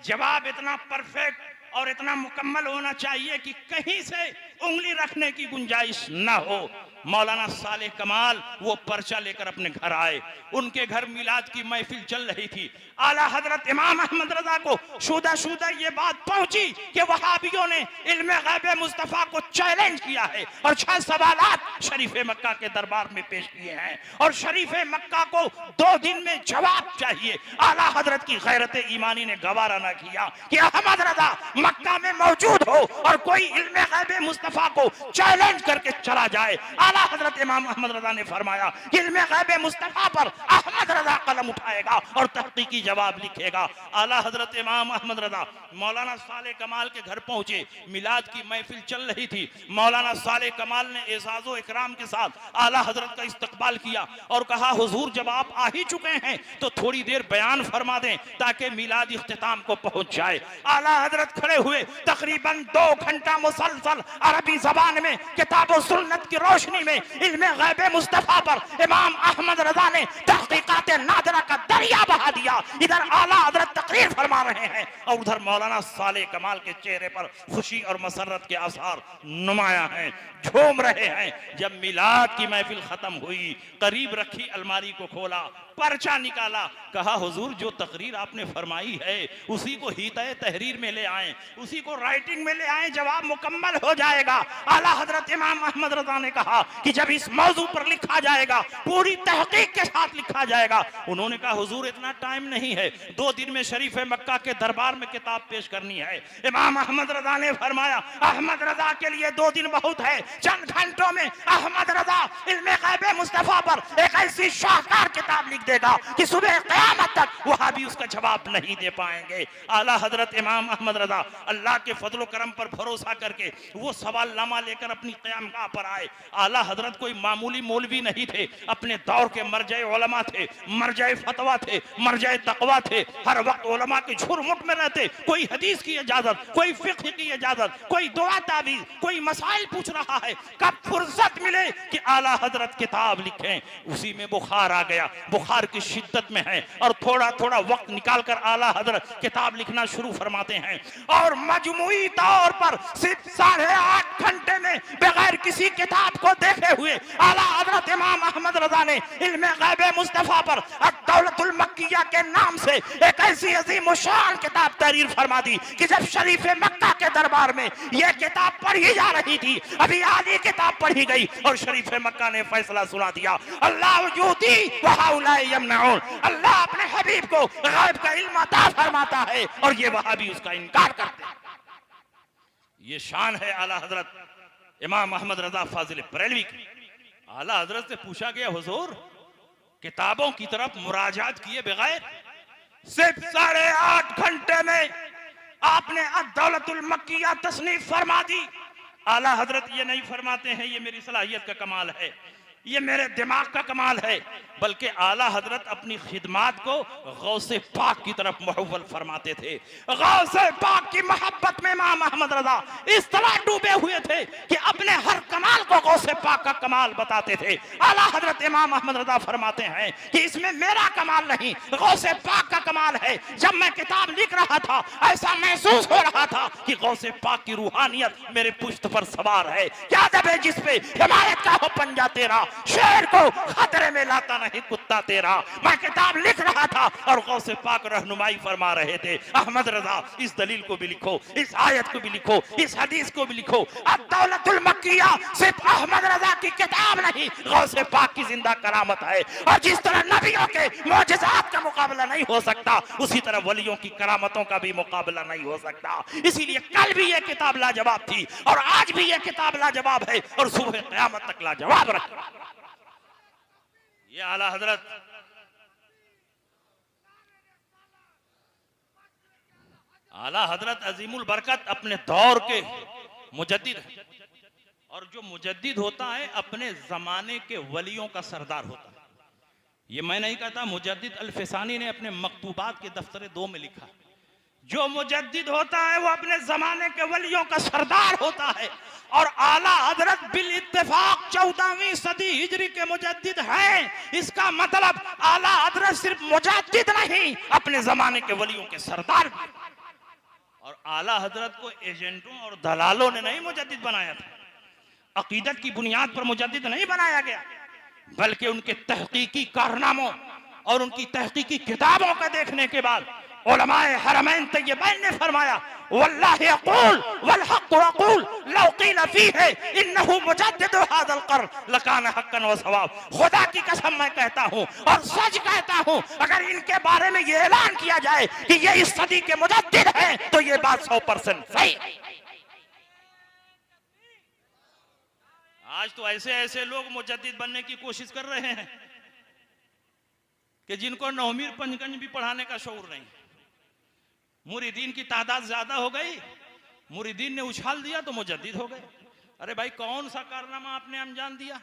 जवाब इतना परफेक्ट और इतना मुकम्मल होना चाहिए कि कहीं से उंगली रखने की गुंजाइश ना हो। मौलाना सालेह कमाल वो पर्चा लेकर अपने घर आए। उनके घर मिलाद की महफिल चल रही थी। आला हजरत इमाम अहमद रजा को शुदा शुदा ये बात पहुंची कि वहाबियों ने इल्मे गैब मुस्तफा को चैलेंज किया है और 6 सवालात शरीफ मक्का के दरबार में पेश किए हैं और शरीफ मक्का को 2 दिन में जवाब चाहिए। आला हजरत की गैरत ईमानी ने गवारा ना किया कि अहमद रजा मक्का में मौजूद हो और कोई इल्मे गैब मुस्तफा को चैलेंज करके चला जाए। आला हजरत इमाम अहमद रजा ने फरमाया कि इल्मे गैब मुस्तफा पर अहमद रजा कलम उठाएगा और तहकीकी जवाब लिखेगा। आला हजरत इमाम अहमद रजा मौलाना सालेह कमाल के घर पहुंचे। मिलाद की महफिल चल रही थी। मौलाना सालेह कमाल ने एजाज़ो इकराम के साथ आला हजरत का इस्तकबाल किया और कहा हुजूर जब आप आ ही चुके हैं तो थोड़ी देर बयान फरमा दें ताकि मिलाद इख्तिताम को पहुंच जाए। आला हजरत खड़े हुए, तकरीबन 2 घंटा मुसलसल अरबी जबान में किताब और सुन्नत की रोशनी में इल्मे गैब मुस्तफा पर इमाम अहमद रजा ने तहकीकात नादरा का दरिया बहा दिया। इधर आला हजरत तकरीर फरमा रहे हैं और उधर मौलाना सालेह कमाल के चेहरे पर खुशी और मसरत के आसार नुमाया हैं, झूम रहे हैं। जब मिलाद की महफिल खत्म हुई, करीब रखी अलमारी को खोला, पर्चा निकाला, कहा हुजूर जो तकरीर आपने फरमाई है उसी को हिताए तहरीर में ले आए, उसी को राइटिंग में ले आए, जवाब मुकम्मल हो जाएगा। आला हजरत इमाम अहमद रजा ने कहा कि जब इस मौजू पर लिखा जाएगा पूरी तहकीक के साथ लिखा जाएगा। उन्होंने कहा हुजूर इतना टाइम नहीं है, 2 दिन में शरीफ मक्का के दरबार में किताब पेश करनी है। इमाम अहमद रजा ने फरमाया अहमद रजा के लिए 2 दिन बहुत है। चंद घंटों में अहमद रजा इल्मे गैब मुस्तफा पर एक ऐसी शाहकार किताब लिख देगा कि सुबह क़यामत तक वहाबी उसका जवाब नहीं दे पाएंगे। आला हजरत इमाम अहमद रजा अल्लाह के फजलो करम पर भरोसा करके वो सवालनामा लेकर अपनी क़यामगाह पर आए। आला हजरत कोई मामूली मौलवी नहीं थे, अपने दौर के मरजाए उलमा थे, मरजाए फतवा थे, मरजाए तकवा थे। हर वक्त उलमा के झुरमुट में रहते। कोई हदीस की इजाजत, कोई फिक्र की इजाजत, कोई दुआ तावीज़, कोई मसाइल पूछ रहा है। कब फुर्सत मिले कि आला हजरत किताब लिखें। उसी में बुखार आ गया, बुखार की शिद्दत में है और थोड़ा थोड़ा वक्त निकाल कर आला हजरत किताब लिखना शुरू फरमाते हैं। और मजमुई तौर पर सिर्फ 8.5 घंटे में बगैर किसी किताब को देखे हुए आला हजरत इमाम अहमद रजा ने इल्मे गैब मुस्तफा पर अद-दौलतुल मक्किया के नाम से एक ऐसी अजीम शान किताब तहरीर फरमा दी कि जब शरीफ मक्का के दरबार में यह किताब पढ़ी जा रही थी, अभी आधी किताब पढ़ी गई और शरीफ मक्का ने फैसला सुना दिया, अल्लाह यूती व हाउलाए यमनऊन। अल्लाह अपने हबीब को गैब का इल्म अता फरमाता है और ये वहाबी उसका इनकार करते हैं। ये शान है आला हजरत इमाम अहमद रजा फाजिल बरेलवी की। आला हजरत से पूछा गया, हुजूर किताबों की तरफ मुराजात किए बगैर सिर्फ 8.5 घंटे में आपने अद-दौलतुल मक्किया तसनीफ फरमा दी। आला हजरत ये नहीं फरमाते हैं ये मेरी सलाहियत का कमाल है, ये मेरे दिमाग का कमाल है, बल्कि आला हजरत अपनी खिदमात को गौसे पाक की तरफ मुहव्वल फरमाते थे। गौसे पाक की मोहब्बत में इमाम अहमद रजा इस तरह डूबे हुए थे कि अपने हर कमाल को गौसे पाक का कमाल बताते थे। आला हजरत इमाम अहमद रजा फरमाते हैं कि इसमें मेरा कमाल नहीं, गौसे पाक का कमाल है। जब मैं किताब लिख रहा था ऐसा महसूस हो रहा था कि गौसे पाक की रूहानियत मेरे पुश्त पर सवार है। क्या जब है जिस पे हिमायत का हो पंजा तेरा, शेर को खतरे में लाता नहीं कुत्ता तेरा। मैं किताब लिख रहा था और गौसे पाक रहनुमाई फरमा रहे थे। अहमद रजा इस दलील को भी लिखो, इस आयत को भी लिखो, इस हदीस को भी लिखो। अद-दौलतुल मक्किया सिर्फ अहमद रजा की किताब नहीं, गौसे पाक की जिंदा करामत है। और जिस तरह नबियों के मोजज़ात का मुकाबला नहीं हो सकता, उसी तरह वलियों की करामतों का भी मुकाबला नहीं हो सकता। इसीलिए कल भी यह किताब लाजवाब थी और आज भी यह किताब लाजवाब है और सुबह क़यामत तक लाजवाब रहेगी। ये आला हजरत अजीमुल बरकत अपने दौर के मुजद्दिद है। और जो मुजद्दिद होता है अपने जमाने के वलियों का सरदार होता है। ये मैं नहीं कहता, मुजद्दिद अल-फिसानी ने अपने मकतूबात के दफ्तर 2 में लिखा, जो मुजद्दिद होता है वो अपने जमाने के वलियों का सरदार होता है। और आला हजरत बिल इत्तेफाक 14वीं सदी हिजरी के मुजद्दिद हैं। इसका मतलब आला हजरत सिर्फ मुजद्दिद नहीं, अपने जमाने के वलियों के सरदार भी। और आला हजरत को एजेंटों और दलालों ने नहीं मुजद्दिद बनाया था, अकीदत की बुनियाद पर मुजद्दिद नहीं बनाया गया, बल्कि उनके तहकीकी कारनामों और उनकी तहकीकी किताबों का देखने के बाद उलमाए हरमैन तय्यबैन ने फरमाया, वल्लाहि अक़ूल वल हक़्क़ु अक़ूल लौ क़ील फ़ीहि इन्नहु मुजद्दिदु हाज़ल क़र्न लकान हक़्क़न व सवाब। खुदा की कसम मैं कहता हूँ और सच कहता हूँ, अगर इनके बारे में ये ऐलान किया जाए कि ये इस सदी के मुजद्दिद हैं तो ये बात 100% सही है। आज तो ऐसे ऐसे लोग मुजद्दिद बनने की कोशिश कर रहे हैं कि जिनको नौमीर पंचगंज भी पढ़ाने का शऊर नहीं। मुरीदीन की तादाद ज्यादा हो गई, मुरीदीन ने उछाल दिया तो मुजद्दिद हो गए। अरे भाई कौन सा कारनामा आपने अंजाम दिया?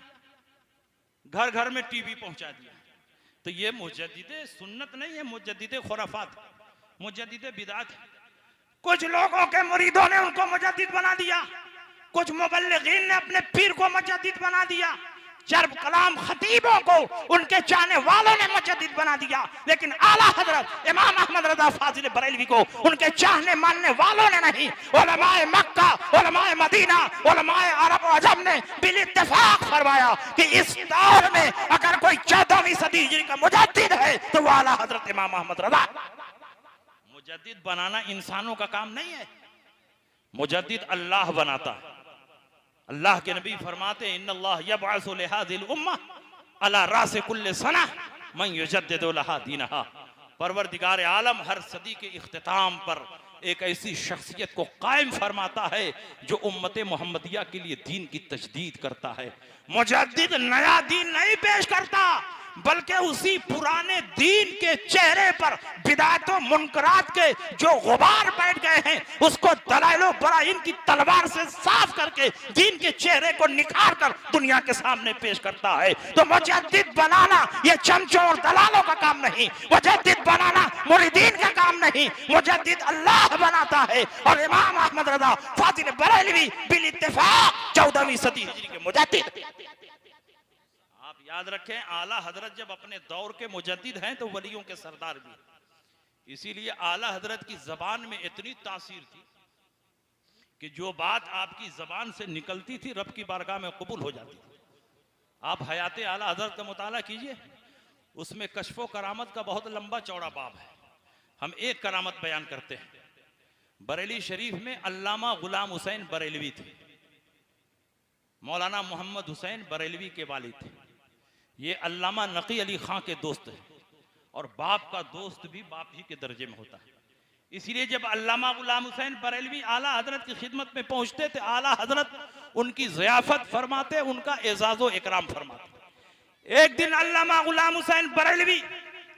घर घर में टीवी पहुंचा दिया। तो ये मुजद्दिद सुन्नत नहीं है, मुजद्दिद खुराफात, मुजद्दिद बिदात। कुछ लोगों के मुरीदों ने उनको मुजद्दिद बना दिया, कुछ मुबल्लिगीन ने अपने पीर को मुजद्दिद बना दिया, चरब कलाम खतीबों को उनके चाहने वालों ने मुजद्दिद बना दिया। लेकिन आला हजरत इमाम अहमद रजा फाजिल बरेलवी को उनके चाहने मानने वालों ने नहीं, उलमाए मक्का, उलमाए मदीना, उलमाए अरब व अजम ने बिल इत्तेफाक फरमाया कि इस दौर में अगर कोई 14वीं सदी हिजरी का मुजद्दिद है तो वो आला हजरत इमाम अहमद रजा। मुजद्दिद बनाना इंसानों का काम नहीं है, मुजद्दिद अल्लाह बनाता है। अल्लाह के नबी फरमाते इन्नल्लाह यबअसु लिहाज़िल उम्मा अला रास कुल्ल सना मन युजद्दिदु लहा दीनहा। परवरदिगार आलम हर सदी के इख्तिताम पर एक ऐसी शख्सियत को कायम फरमाता है जो उम्मत मोहम्मदिया के लिए दीन की तजदीद करता है। मुजद्दिद नया दीन नहीं पेश करता, बल्कि उसी पुराने दीन के चेहरे पर बिदातों मुनकरात के जो गुबार बैठ गए हैं उसको दलाइलो बराहीन की तलवार से साफ करके दीन के चेहरे को निखार कर दुनिया के सामने पेश करता है। तो मुजद्दिद बनाना ये चमचों और दलालों का काम नहीं, मुजद्दिद बनाना मुरीदीन का काम नहीं, मुजद्दिद अल्लाह बनाता है। और इमाम अहमद रज़ा फातिल बरेलवी बिल इत्तेफाक 14वीं सदी हिजरी के मुजद्दिद। आप याद रखें, आला हजरत जब अपने दौर के मुजद्दिद हैं तो वलियों के सरदार भी। इसीलिए आला हजरत की जबान में इतनी तासीर थी कि जो बात आपकी जबान से निकलती थी रब की बारगाह में कबूल हो जाती थी। आप हयाते आला हजरत का मुताला कीजिए, उसमें कश्फो करामत का बहुत लंबा चौड़ा बाब है। हम एक करामत बयान करते हैं। बरेली शरीफ में अल्लामा गुलाम हुसैन बरेलवी थे, मौलाना मोहम्मद हुसैन बरेलवी के वालिद थे। ये अल्लामा नकी अली खां के दोस्त हैं और बाप का दोस्त भी बाप ही के दर्जे में होता है। इसलिए जब अल्लामा गुलाम हुसैन बरेलवी आला हजरत की खिदमत में पहुंचते थे, आला हजरत उनकी ज़ियाफत फरमाते, उनका एजाज़ो इकराम फरमाते। एक दिन अल्लामा गुलाम हुसैन बरेलवी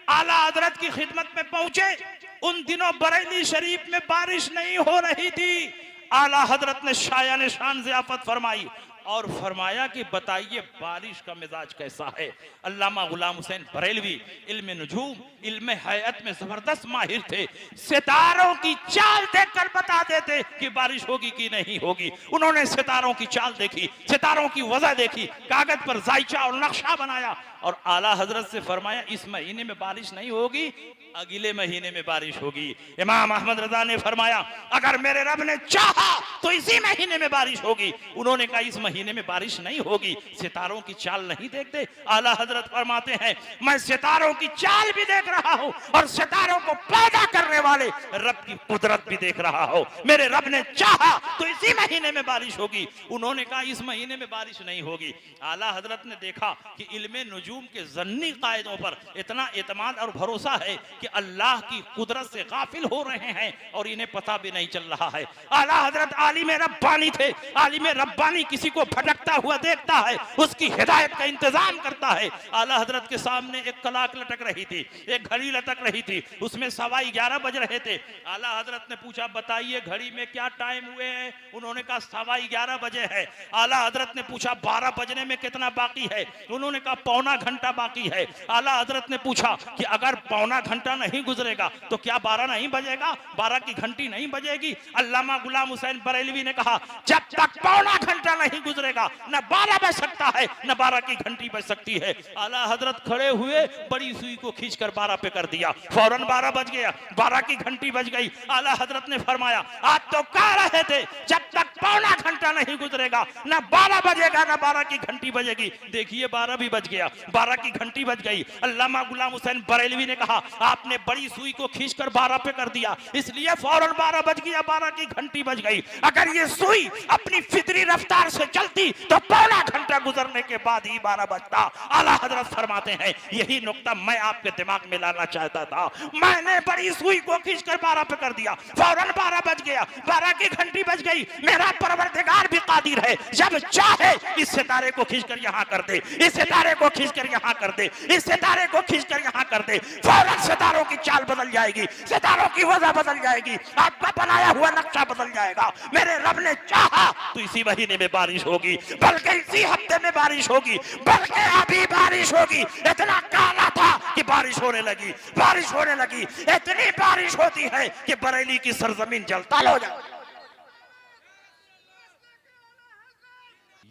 आला हजरत की खिदमत में पहुंचे। उन दिनों बरेली शरीफ में बारिश नहीं हो रही थी। आला हजरत ने शायान शान ज़ियाफत फरमाई और फरमाया कि बताइए बारिश का मिजाज कैसा है। अल्लामा गुलाम हुसैन बरेलवी इल्म नुजूम, इल्म हयात में जबरदस्त माहिर थे। सितारों की चाल देखकर बता देते कि बारिश होगी कि नहीं होगी। उन्होंने सितारों की चाल देखी, सितारों की वजह देखी, कागज पर जायचा और नक्शा बनाया और आला हजरत से फरमाया इस महीने में बारिश नहीं होगी, अगले महीने में बारिश होगी। इमाम अहमद रजा ने फरमाया अगर मेरे रब ने चाहा तो इसी महीने में बारिश होगी। उन्होंने कहा इस महीने में बारिश नहीं होगी, सितारों की चाल नहीं देखते। आला हजरत फरमाते हैं मैं सितारों की चाल भी देख रहा हूं और सितारों को पैदा करने वाले रब की कुदरत भी देख रहा हूं। मेरे रब ने चाहा तो इसी महीने में बारिश होगी। उन्होंने कहा इस महीने में बारिश नहीं होगी। आला हजरत ने देखा कि इल्मे नुजूम के जन्नी कायदों पर इतना एतमाद और भरोसा है कि अल्लाह की कुदरत से गाफिल हो रहे हैं और इन्हें पता भी नहीं चल रहा है। आला हजरत आलिम रब्बानी थे। आलिम रब्बानी किसी को भटकता हुआ देखता है, उसकी हिदायत का इंतजाम करता है। आला हजरत के सामने एक कलाक लटक रही थी, एक घड़ी लटक रही थी, उसमें 11:15 बज रहे थे। आला हजरत ने पूछा बताइए घड़ी में क्या टाइम हुए हैं? उन्होंने कहा 11:15 बजे है। आला हजरत ने पूछा 12 बजने में कितना बाकी है? उन्होंने कहा पौना घंटा बाकी है। आला हजरत ने पूछा कि अगर पौना घंटा नहीं गुजरेगा तो क्या 12 नहीं बजेगा, 12 की घंटी नहीं बजेगी? अल्लामा गुलाम हुसैन बरेलवी ने कहा जब तक पौना घंटा नहीं गुजरेगा न 12 बज सकता है न 12 की घंटी बज सकती है। आला हजरत खड़े हुए, बड़ी सुई को खींचकर 12 पे कर दिया, फौरन 12 बज गया, 12 की घंटी बज गई। आला हजरत ने फरमाया आज तो कह रहे थे जब तक पौना घंटा नहीं गुजरेगा न 12 बजेगा न 12 की घंटी बजेगी। देखिए 12 भी बज गया, 12 की घंटी बज गई। अल्लामा गुलाम हुसैन बरेलवी ने कहा आपने बड़ी सुई को खींचकर 12 पे कर दिया, इसलिए फौरन 12 बज गया, 12 की घंटी बज गई। अगर ये सुई अपनी फितरी रफ्तार से चलती तो पौना घंटा गुजरने के बाद ही 12 बजता। आला हजरत फरमाते हैं यही नुक्ता मैं आपके दिमाग में लाना चाहता था। मैंने बड़ी सुई को खींचकर 12 पे कर दिया, फौरन 12 बज गया, 12 की घंटी बज गई। मेरा परवरदिगार भी कादिर है, जब चाहे इस सितारे को खींचकर यहां कर दे, इस सितारे को खींचकर यहां कर दे, इस सितारे को खींचकर यहां कर दे। फौरन सितारों की चाल बदल जाएगी, सितारों की वजह बदल जाएगी, आपका बनाया हुआ नक्शा बदल जाएगा। मेरे रब ने चाहा तो इसी महीने में बारिश होगी, बल्कि इसी हफ्ते में बारिश होगी, बल्कि अभी बारिश होगी। इतना काला था कि बारिश होने लगी, बारिश होने लगी। इतनी बारिश होती है कि बरेली की सरजमीन जलताल हो जाए।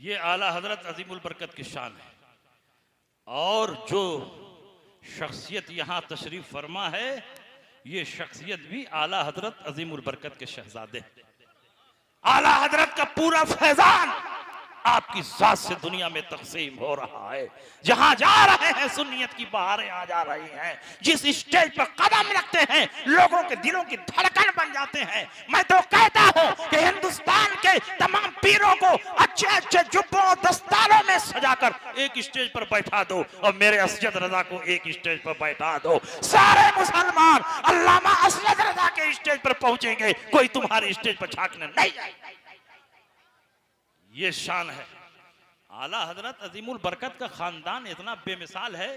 ये आला हजरत अजीमुल बरकत की शान है। और जो शख्सियत यहाँ तशरीफ फरमा है, ये शख्सियत भी आला हजरत अजीमुल बरकत के शहजादे। आला हजरत का पूरा फैजान आपकी जात से दुनिया में तकसीम हो रहा है। जहां जा रहे हैं सुन्नियत की बहारें आ जा रही हैं। जिस स्टेज पर कदम रखते हैं लोगों के दिलों की धड़कन बन जाते हैं। मैं तो कहता हूं कि हिंदुस्तान के तमाम पीरों को अच्छे अच्छे जुब्बों और दस्तारों में सजाकर एक स्टेज पर बैठा दो और मेरे असजद रजा को एक स्टेज पर बैठा दो। सारे मुसलमान अल्लामा असजद रजा के स्टेज पर पहुंचेंगे, कोई तुम्हारे स्टेज पर झांकने नहीं जाएगा। ये शान है। आला हजरत अजीमुल बरकत का खानदान इतना बेमिसाल है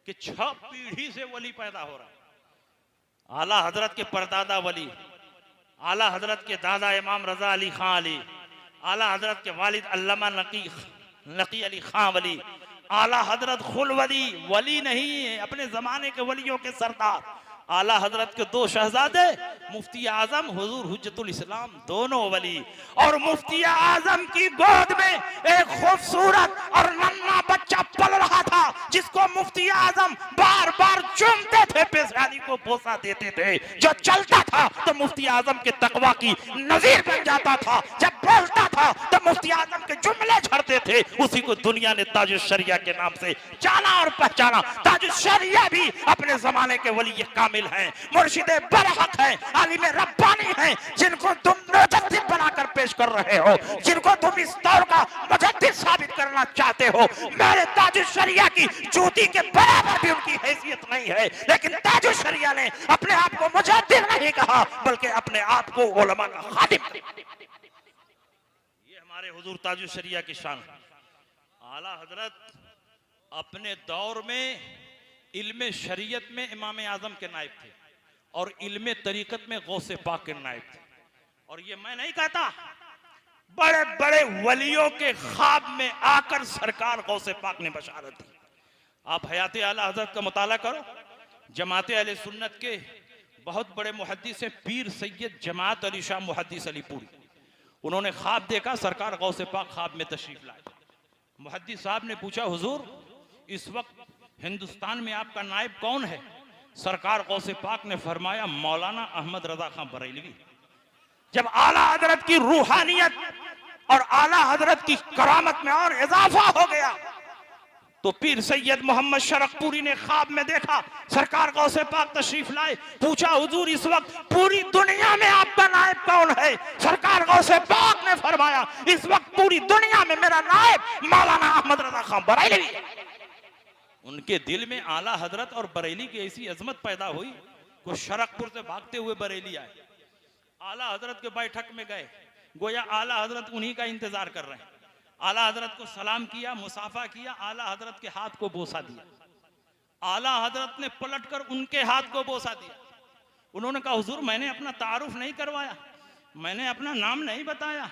कि 6 पीढ़ी से वली पैदा हो रहा है। आला हजरत के परदादा वली, आला हजरत के दादा इमाम रजा अली खां अली, आला हजरत के वालिद अल्लामा नकी अली खां वली, आला हजरत खुल वली नहीं है, अपने जमाने के वलियों के सरदार आला हजरत के 2 शहजादे मुफ्ती आजम हुजूर हुज्जतुल इस्लाम दोनों वली, और मुफ्ती आजम की गोद में एक खूबसूरत और नन्हा बच्चा पल रहा था जिसको मुफ्ती आजम बार बार चूमते थे, पेशानी को बोसा देते थे। जो चलता था तो मुफ्ती आजम के तकवा की नजीर बन जाता था, जब बोलता था तो मुफ्ती आजम के जुमले झड़ते थे। उसी को दुनिया ने ताजुश शरिया के नाम से जाना और पहचाना। ताजुश शरिया भी अपने जमाने के वली कामिल हैं, मुर्शिदे बरहक हैं, आलिम रब्बानी हैं, जिनको तुम मुजद्दिद बनाकर पेश कर रहे हो, जिनको तुम इस दौर का मुजद्दिद साबित करना चाहते हो। मेरे ताजुश शरिया की जूती के बराबर भी उनकी हैसियत नहीं है, लेकिन ताजुश शरिया ने अपने आप को मुजद्दिद नहीं कहा, बल्कि अपने आप को उलमा का खादिम। ये हमारे हुजूर ताजुश शरिया की शान है। आला हजरत अपने दौर में इल्मे शरीयत में इमाम आजम के नायब थे और इल्मे तरीकत में गौसे पाक के नायब थे। और ये मैं नहीं कहता, बड़े बड़े वलियों के ख्वाब में आकर सरकार गौसे पाक ने बशारत दी। आप हयात आला हजरत का मुताला करो। जमात अहले सुन्नत के बहुत बड़े मुहद्दिस हैं पीर सैयद जमात अली शाह मुहद्दिस अलीपुरी, उन्होंने ख्वाब देखा, सरकार गौसे पाक ख्वाब में तशरीफ लाए। मुहद्दिस साहब ने पूछा, हुजूर इस वक्त हिंदुस्तान में आपका नायब कौन है? सरकार गौसे पाक ने फरमाया, मौलाना अहमद रजा खां बरेलवी। जब आला हजरत की रूहानियत और आला हजरत की करामत में और इजाफा हो गया तो पीर सैयद मोहम्मद शरकपुरी ने ख्वाब में देखा, सरकार गौसे पाक तशरीफ लाए। पूछा, हुजूर इस वक्त पूरी दुनिया में आपका नायब कौन है? सरकार गौसे पाक ने फरमाया, इस वक्त पूरी दुनिया में मेरा नायब मौलाना अहमद रजा खां बरेलवी है। उनके दिल में आला हजरत और बरेली की ऐसी अजमत पैदा हुई, वो शरकपुर से भागते हुए बरेली आए, आला हजरत के बैठक में गए, गोया आला हजरत उन्हीं का इंतजार कर रहे हैं। आला हजरत को सलाम किया, मुसाफा किया, आला हजरत के हाथ को बोसा दिया। आला हजरत ने पलटकर उनके हाथ को बोसा दिया। उन्होंने कहा, हुजूर मैंने अपना तारुफ नहीं करवाया, मैंने अपना नाम नहीं बताया,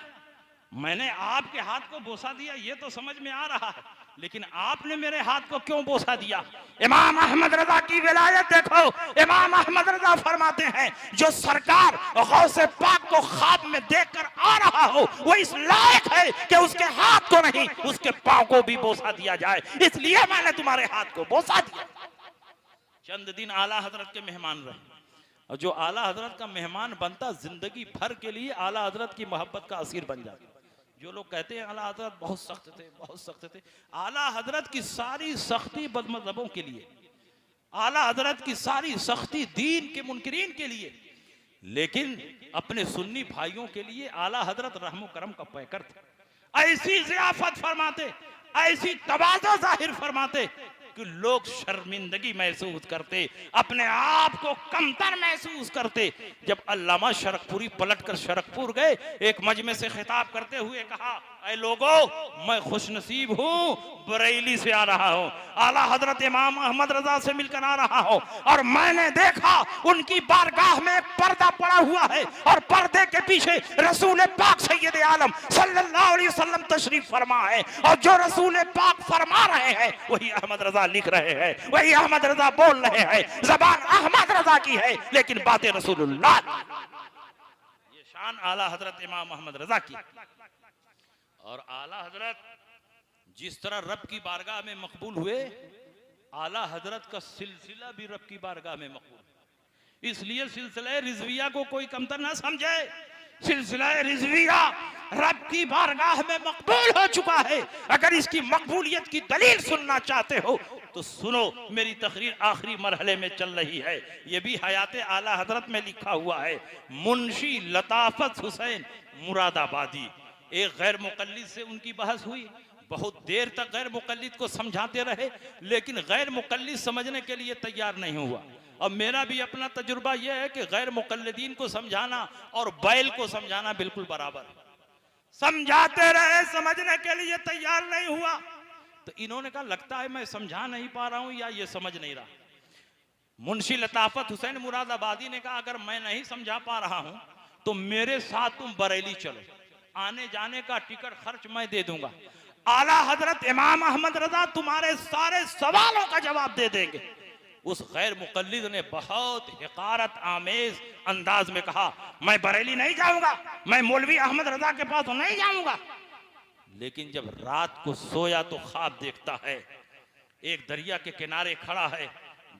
मैंने आपके हाथ को बोसा दिया, ये तो समझ में आ रहा है, लेकिन आपने मेरे हाथ को क्यों बोसा दिया? इमाम अहमद रजा की विलायत देखो। इमाम अहमद रजा फरमाते हैं, जो सरकार गौसे पाक को ख्वाब में देखकर आ रहा हो, वो इस लायक है कि उसके हाथ को नहीं, उसके पांव को भी बोसा दिया जाए, इसलिए मैंने तुम्हारे हाथ को बोसा दिया। चंद दिन आला हजरत के मेहमान रहे, और जो आला हजरत का मेहमान बनता जिंदगी भर के लिए आला हजरत की मोहब्बत का असीर बन जाता। जो लोग कहते हैं आला हजरत बहुत सख्त थे, बहुत सख्त थे, आला हजरत की सारी सख्ती बदमज़हबों के लिए, आला हजरत की सारी सख्ती दीन के मुनकिरीन के लिए, लेकिन अपने सुन्नी भाइयों के लिए आला हजरत रहमो करम का पैकर थे। ऐसी ज़ियाफत फरमाते, ऐसी तवाज़ो जाहिर फरमाते कि लोग शर्मिंदगी महसूस करते, अपने आप को कमतर महसूस करते। जब अल्लामा शरकपुरी पलटकर शरकपुर गए, एक मजमे से खिताब करते हुए कहा, ऐ लोगो, मैं खुशनसीब हूँ, बरेली से आ रहा हूँ, आला हजरत इमाम अहमद रजा से मिलकर आ रहा हूँ, और मैंने देखा उनकी बारगाह में पर्दा पड़ा हुआ है, और पर्दे के पीछे रसूल पाक सैयद आलम सल्लल्लाहु अलैहि वसल्लम तशरीफ फरमा है, और जो रसूल पाक फरमा रहे हैं वही अहमद रजा लिख रहे हैं, वही अहमद रजा बोल रहे हैं। जबान अहमद रजा की है, लेकिन बातें रसूलुल्लाह। ये शान आला हजरत इमाम अहमद रजा की। और आला हजरत जिस तरह रब की बारगाह में मकबूल हुए, आला हजरत का सिलसिला भी रब की बारगाह में मकबूल है। इसलिए सिलसिला रिजविया को कोई कमतर ना समझे। सिलसिला रिजविया रब की बारगाह में मकबूल हो चुका है। अगर इसकी मकबूलियत की दलील सुनना चाहते हो तो सुनो, मेरी तकरीर आखिरी मरहले में चल रही है। यह भी हयात आला हजरत में लिखा हुआ है। मुंशी लताफत हुसैन मुरादाबादी, एक गैर मुकल्लिद से उनकी बहस हुई, बहुत देर तक गैर मुकल्लिद को समझाते रहे, लेकिन गैर मुकल्लिद समझने के लिए तैयार नहीं हुआ। अब मेरा भी अपना तजुर्बा यह है कि गैर मुकल्लिदीन को समझाना और बैल को समझाना बिल्कुल बराबर है। समझाते रहे, समझने के लिए तैयार नहीं हुआ। तो इन्होंने कहा लगता है मैं समझा नहीं पा रहा हूं या ये समझ नहीं रहा। मुंशी लताफत हुसैन मुरादाबादी ने कहा अगर मैं नहीं समझा पा रहा हूं तो मेरे साथ तुम बरेली चलो, आने जाने का टिकट खर्च मैं दे दूंगा। आला हजरत इमाम अहमद रजा तुम्हारे सारे सवालों का जवाब दे देंगे। उस गैर मुकल्लिद ने बहुत हिकारत आमेज अंदाज में कहा मैं बरेली नहीं जाऊंगा, मैं मौलवी अहमद रजा के पास नहीं जाऊंगा। लेकिन जब रात को सोया तो ख्वाब देखता है, एक दरिया के किनारे खड़ा है,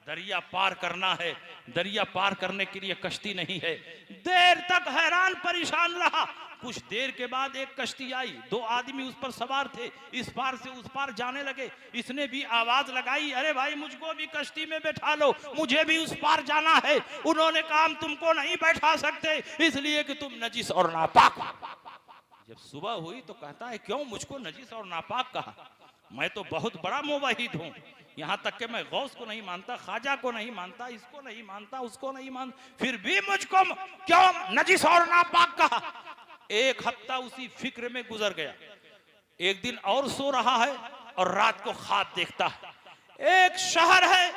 दरिया पार करना है, दरिया पार करने के लिए कश्ती नहीं है। देर तक हैरान परेशान रहा। कुछ देर के बाद एक कश्ती आई, 2 आदमी उस पर सवार थे, इस पार से उस पार जाने लगे। इसने भी आवाज लगाई अरे भाई मुझको भी कश्ती में बैठा लो, मुझे भी उस पार जाना है। उन्होंने कहा हम तुमको नहीं बैठा सकते इसलिए कि तुम नजिस और नापाक। जब सुबह हुई तो कहता है क्यों मुझको नजिस और नापाक कहा? मैं तो बहुत बड़ा मुवहिद हूं, यहां तक कि मैं गौस को नहीं मानता, ख्वाजा को नहीं मानता, इसको नहीं मानता, उसको नहीं मानता, फिर भी मुझको क्यों नजिस और नापाक कहा? 1 हफ्ता उसी फिक्र में गुजर गया। एक दिन और सो रहा है और रात को ख्वाब देखता है। एक शहर है,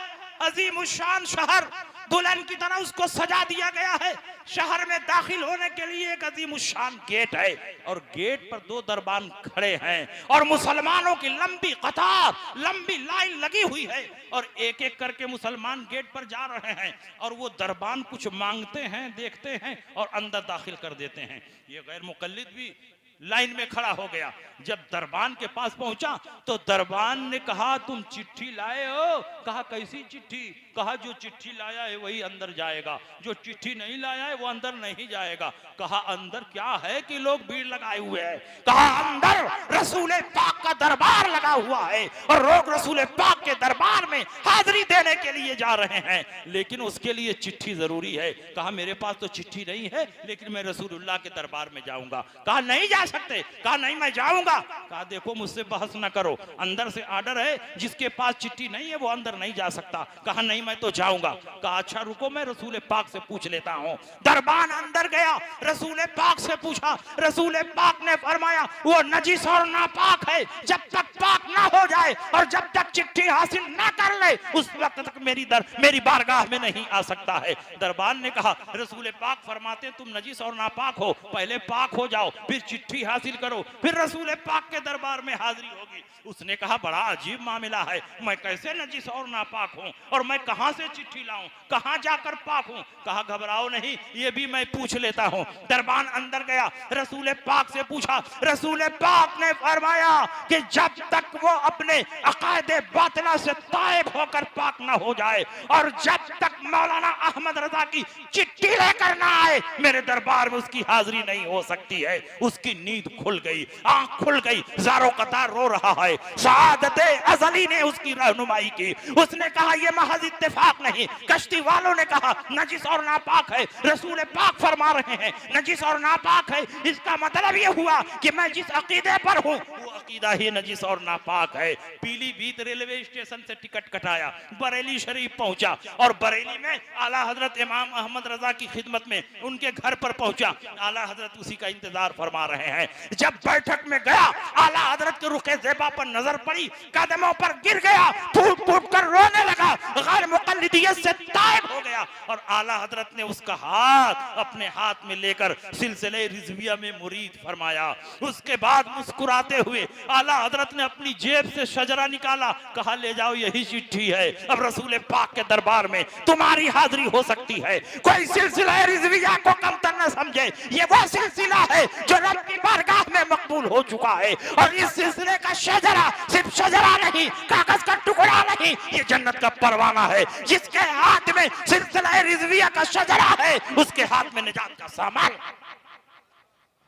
अजीमुशान शहर, दुल्हन की तरह उसको सजा दिया गया है। शहर में दाखिल होने के लिए एक अजीमुशान गेट है और गेट पर 2 दरबान खड़े हैं और मुसलमानों की लंबी कतार, लंबी लाइन लगी हुई है और एक एक करके मुसलमान गेट पर जा रहे हैं और वो दरबान कुछ मांगते हैं, देखते हैं और अंदर दाखिल कर देते हैं। ये गैर मुकल्लिद भी लाइन में खड़ा हो गया। जब दरबान के पास पहुंचा तो दरबान ने कहा तुम चिट्ठी लाए हो? कहा कैसी चिट्ठी? कहा जो चिट्ठी लाया है वही अंदर जाएगा, जो चिट्ठी नहीं लाया है वो अंदर नहीं जाएगा। कहा अंदर क्या है कि लोग भीड़ लगाए हुए हैं? कहा अंदर रसूल पाक का दरबार लगा हुआ है और लोग रसूल पाक के दरबार में हाजिरी देने के लिए जा रहे हैं, लेकिन उसके लिए चिट्ठी जरूरी है। कहा मेरे पास तो चिट्ठी नहीं है लेकिन मैं रसूलुल्लाह के दरबार में जाऊंगा। कहा नहीं जा सकते? कहा नहीं मैं जाऊंगा। कहा देखो मुझसे बहस न करो, अंदर से आर्डर है, जिसके पास चिट्ठी नहीं है वो अंदर नहीं जा सकता। कहा नहीं मैं तो जाऊंगा। कहा अच्छा रुको मैं रसूल पाक से पूछ लेता हूं। दरबान अंदर गया, रसूल पाक से पूछा, रसूल पाक ने फरमाया वो नजिस और नापाक है, जब तक पाक ना हो जाए और जब तक चिट्ठी हासिल ना कर ले उस वक्त तक मेरी बारगाह में नहीं आ सकता है। दरबान ने कहा रसूल पाक फरमाते तुम नजिस और नापाक हो, पहले पाक हो जाओ फिर चिट्ठी हासिल करो, फिर रसूल पाक के दरबार में हाजिरी होगी। उसने कहा बड़ा अजीब मामला है, मैं कैसे नजिस और नापाक हूं और मैं कहां से चिट्ठी लाऊं, कहां जाकर पाक हूं? कहा घबराओ नहीं, ये भी मैं पूछ लेता हूं। दरबान अंदर गया, रसूल पाक से पूछा, रसूल पाक ने फरमाया कि जब तक वो अपने अकायदे बातिला से ताइब होकर पाक ना हो जाए और जब तक मौलाना अहमद रजा की चिट्ठी लेकर ना आए मेरे दरबार में उसकी हाजिरी नहीं हो सकती है। उसकी नींद खुल गई, आंख खुल गई, ज़ारो कतार रो रहा है। शहादत अज़ली ने उसकी रहनुमाई की। उसने कहा यह महज इत्तेफाक नहीं, कश्ती वालों ने कहा नजिस और नापाक है, रसूल पाक फरमा रहे हैं नजिस और नापाक है, इसका मतलब यह हुआ कि मैं जिस अकीदे पर हूं वो अकीदा ही नजिस और नापाक है। पीलीभीत रेलवे स्टेशन से टिकट कटाया, बरेली शरीफ पहुंचा और बरेली में आला हजरत इमाम अहमद रजा की खिदमत में उनके घर पर पहुंचा। आला हजरत उसी का इंतजार फरमा रहे हैं। जब बैठक में गया आला हजरत के रुखे ज़ेबा पर नजर पड़ी, कदमों पर गिर गया, फूट फूट कर रोने लगा, गैर मुक़ल्लिदियत से ताइब हो गया और आला हजरत ने उसका हाथ अपने हाथ में लेकर सिलसिले रिज़विया में मुरीद फरमाया। उसके बाद मुस्कुराते हुए आला हजरत ने अपनी जेब से शजरा निकाला, कहा ले जाओ यही चिट्ठी है, अब रसूल पाक के दरबार में तुम्हारी हाजिरी हो सकती है। कोई सिलसिला रिज़विया को कमतर न समझे, ये वो सिलसिला है जो रब की बारगाह में मकबूल हो चुका है और इस सिलसिले का शजरा सिर्फ शजरा नहीं, कागज का टुकड़ा नहीं, ये जन्नत का परवाना है। जिसके हाथ में सिलसिला रिज़विया का शजरा है उसके हाथ में निजात का सामान।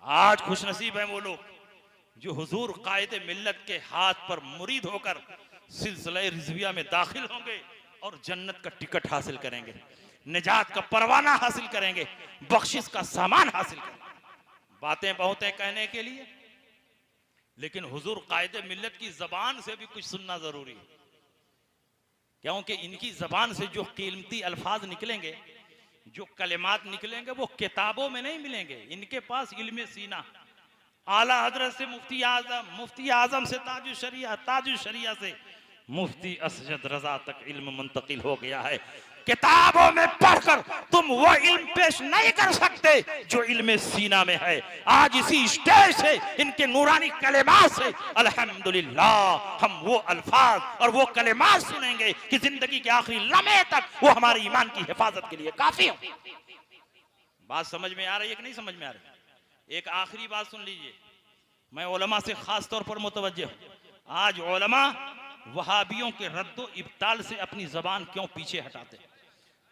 आज खुशनसीब है वो लोग जो हुजूर कायदे मिल्लत के हाथ पर मुरीद होकर सिलसिला रिज़विया में दाखिल होंगे और जन्नत का टिकट हासिल करेंगे, निजात का परवाना हासिल करेंगे, बख्शिश का सामान हासिल करेंगे। बातें बहुत है कहने के लिए, लेकिन हुजूर कायदे मिल्लत की जबान से भी कुछ सुनना जरूरी है, क्योंकि इनकी जबान से जो कीमती अल्फाज निकलेंगे, जो कलिमात निकलेंगे वो किताबों में नहीं मिलेंगे। इनके पास इल्मे सीना, आला हजरत से मुफ्ती आजम से ताजुल शरिया से मुफ्ती असजद रजा तक इल्म मुंतकिल हो गया है। किताबों में पढ़कर तुम वो इल्म पेश नहीं कर सकते जो इल्म सीना में है। आज इसी स्टेज से इनके नूरानी कलेमात से अल्हम्दुलिल्लाह हम वो अल्फाज और वो कलेमात सुनेंगे कि जिंदगी के आखिरी लम्हे तक वो हमारे ईमान की हिफाजत के लिए काफी हो। बात समझ में आ रही है कि नहीं समझ में आ रही? एक आखिरी बात सुन लीजिए, मैं उलमा से खास तौर पर मुतवज्जे हूं। आज उलमा वहाबियों के रद्दो इब्ताल से अपनी जबान क्यों पीछे हटाते हैं?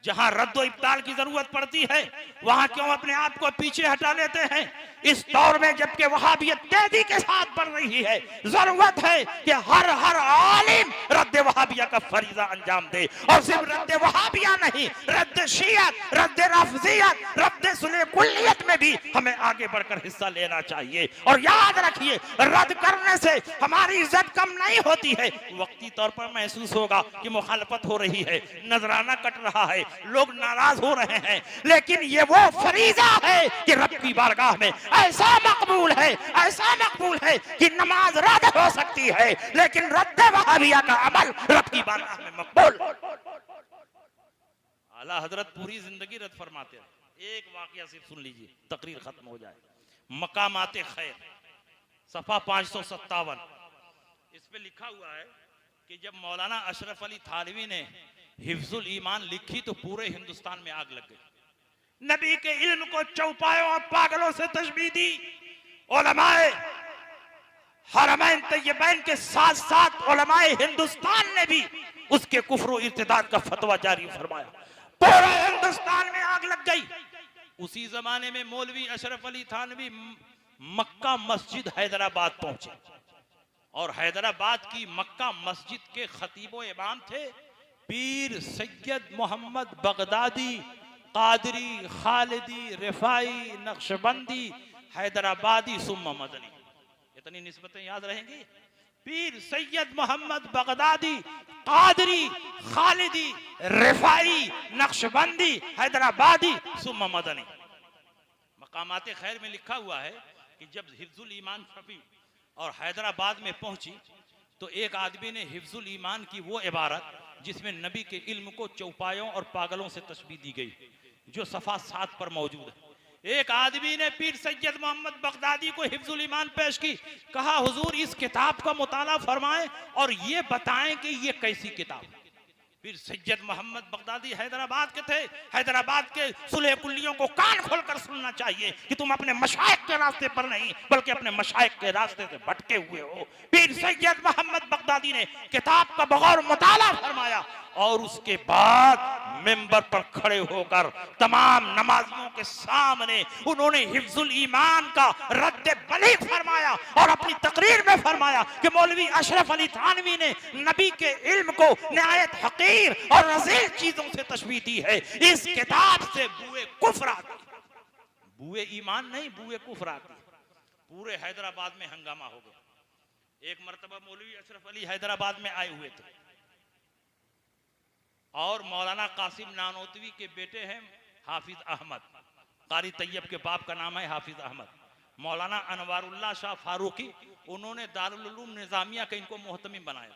जहां रद्दो इब्ताल की जरूरत पड़ती है वहां क्यों अपने आप को पीछे हटा लेते हैं? इस दौर में जबकि वहाबियत तेजी के साथ बढ़ रही है, जरूरत है कि हर आलिम रद्द वहाबिया का फरीजा अंजाम दे। और सिर्फ रद्द वहाबिया नहीं, रद्द शियत, रद्द रफजियत, रद्द सुले कुल्लियत में भी हमें आगे बढ़कर हिस्सा लेना चाहिए। और याद रखिए, रद्द करने से हमारी इज्जत कम नहीं होती है। वक्ती तौर पर महसूस होगा कि मुखालफत हो रही है, नजराना कट रहा है, लोग नाराज हो रहे हैं, लेकिन ये वो फरीजा है कि रब की बारगाह में ऐसा मकबूल है कि नमाज रद्द हो सकती है लेकिन रद्द वहाबिया का अमल रब की बारगाह में मकबूल। आला हजरत पूरी जिंदगी रद्द फरमाते रहे। एक वाकया सिर्फ सुन लीजिए, तकरीर खत्म हो जाए। मकामाते खैर सफा 557, इस पे लिखा हुआ है कि जब मौलाना अशरफ अली थानवी ने हिफ्जुल ईमान लिखी तो पूरे हिंदुस्तान में आग लग गई। नबी के इल्म को चौपायों और पागलों से तशबीह दी। उलमाए हरमैन तैयबैन के साथ साथ उलमाए हिंदुस्तान ने भी उसके कुफ्र और इर्तिदाद का फतवा जारी फरमाया। पूरे हिंदुस्तान में आग लग गई। उसी जमाने में मौलवी अशरफ अली थानवी मक्का मस्जिद हैदराबाद पहुंचे और हैदराबाद की मक्का मस्जिद के खतीबो इमाम थे पीर सैयद मोहम्मद बगदादी, कादरी, खालिदी, रिफाई, नक्शबंदी, हैदराबादी सुम्मा मदनी। इतनी निस्बतें याद रहेंगी। पीर सैयद मोहम्मद बगदादी, कादरी, खालिदी, रिफाई, नक्शबंदी, हैदराबादी सुम्मा मदनी। मकामाते खैर में लिखा हुआ है कि जब हिफ्जुल ईमान छपी और हैदराबाद में पहुंची तो एक आदमी ने हिफ्जुल ईमान की वो इबारत जिसमें नबी के इल्म को चौपायों और पागलों से तशबीह दी गई, जो सफा 7 पर मौजूद है। एक आदमी ने पीर सैयद मोहम्मद बगदादी को हिफ्जुल ईमान पेश की। कहा, हुजूर इस किताब का मुताला फरमाएं और ये बताएं कि ये कैसी किताब है। पीर सैयद मोहम्मद बगदादी हैदराबाद के थे। हैदराबाद के सुलह कुल्लियों को कान खोलकर सुनना चाहिए कि तुम अपने मशाइख के रास्ते पर नहीं बल्कि अपने मशाइख के रास्ते से भटके हुए हो। पीर सैयद मोहम्मद बगदादी ने किताब का बगौर मुताला फरमाया और उसके बाद मिंबर पर खड़े होकर तमाम नमाजियों के सामने उन्होंने हिफ्जुल ईमान का रद्द बलीग फरमाया और अपनी तकरीर में फरमाया कि मौलवी अशरफ अली थानवी ने नबी के इल्म को निहायत हकीर और रज़ील चीजों से तशबीह दी है। इस किताब से बुए कुफ्र आती, बुए ईमान नहीं, बुए कुफ्र आती। पूरे हैदराबाद में हंगामा हो गया। एक मरतबा मौलवी अशरफ अली हैदराबाद में आए हुए थे और मौलाना कासिम नानोतवी के बेटे हैं हाफिज अहमद, कारी तैयब के बाप का नाम है हाफिज अहमद। मौलाना अनवारुल्लाह शाह फारूकी, उन्होंने दारुल उलूम निजामिया का इनको मोहतमिम बनाया।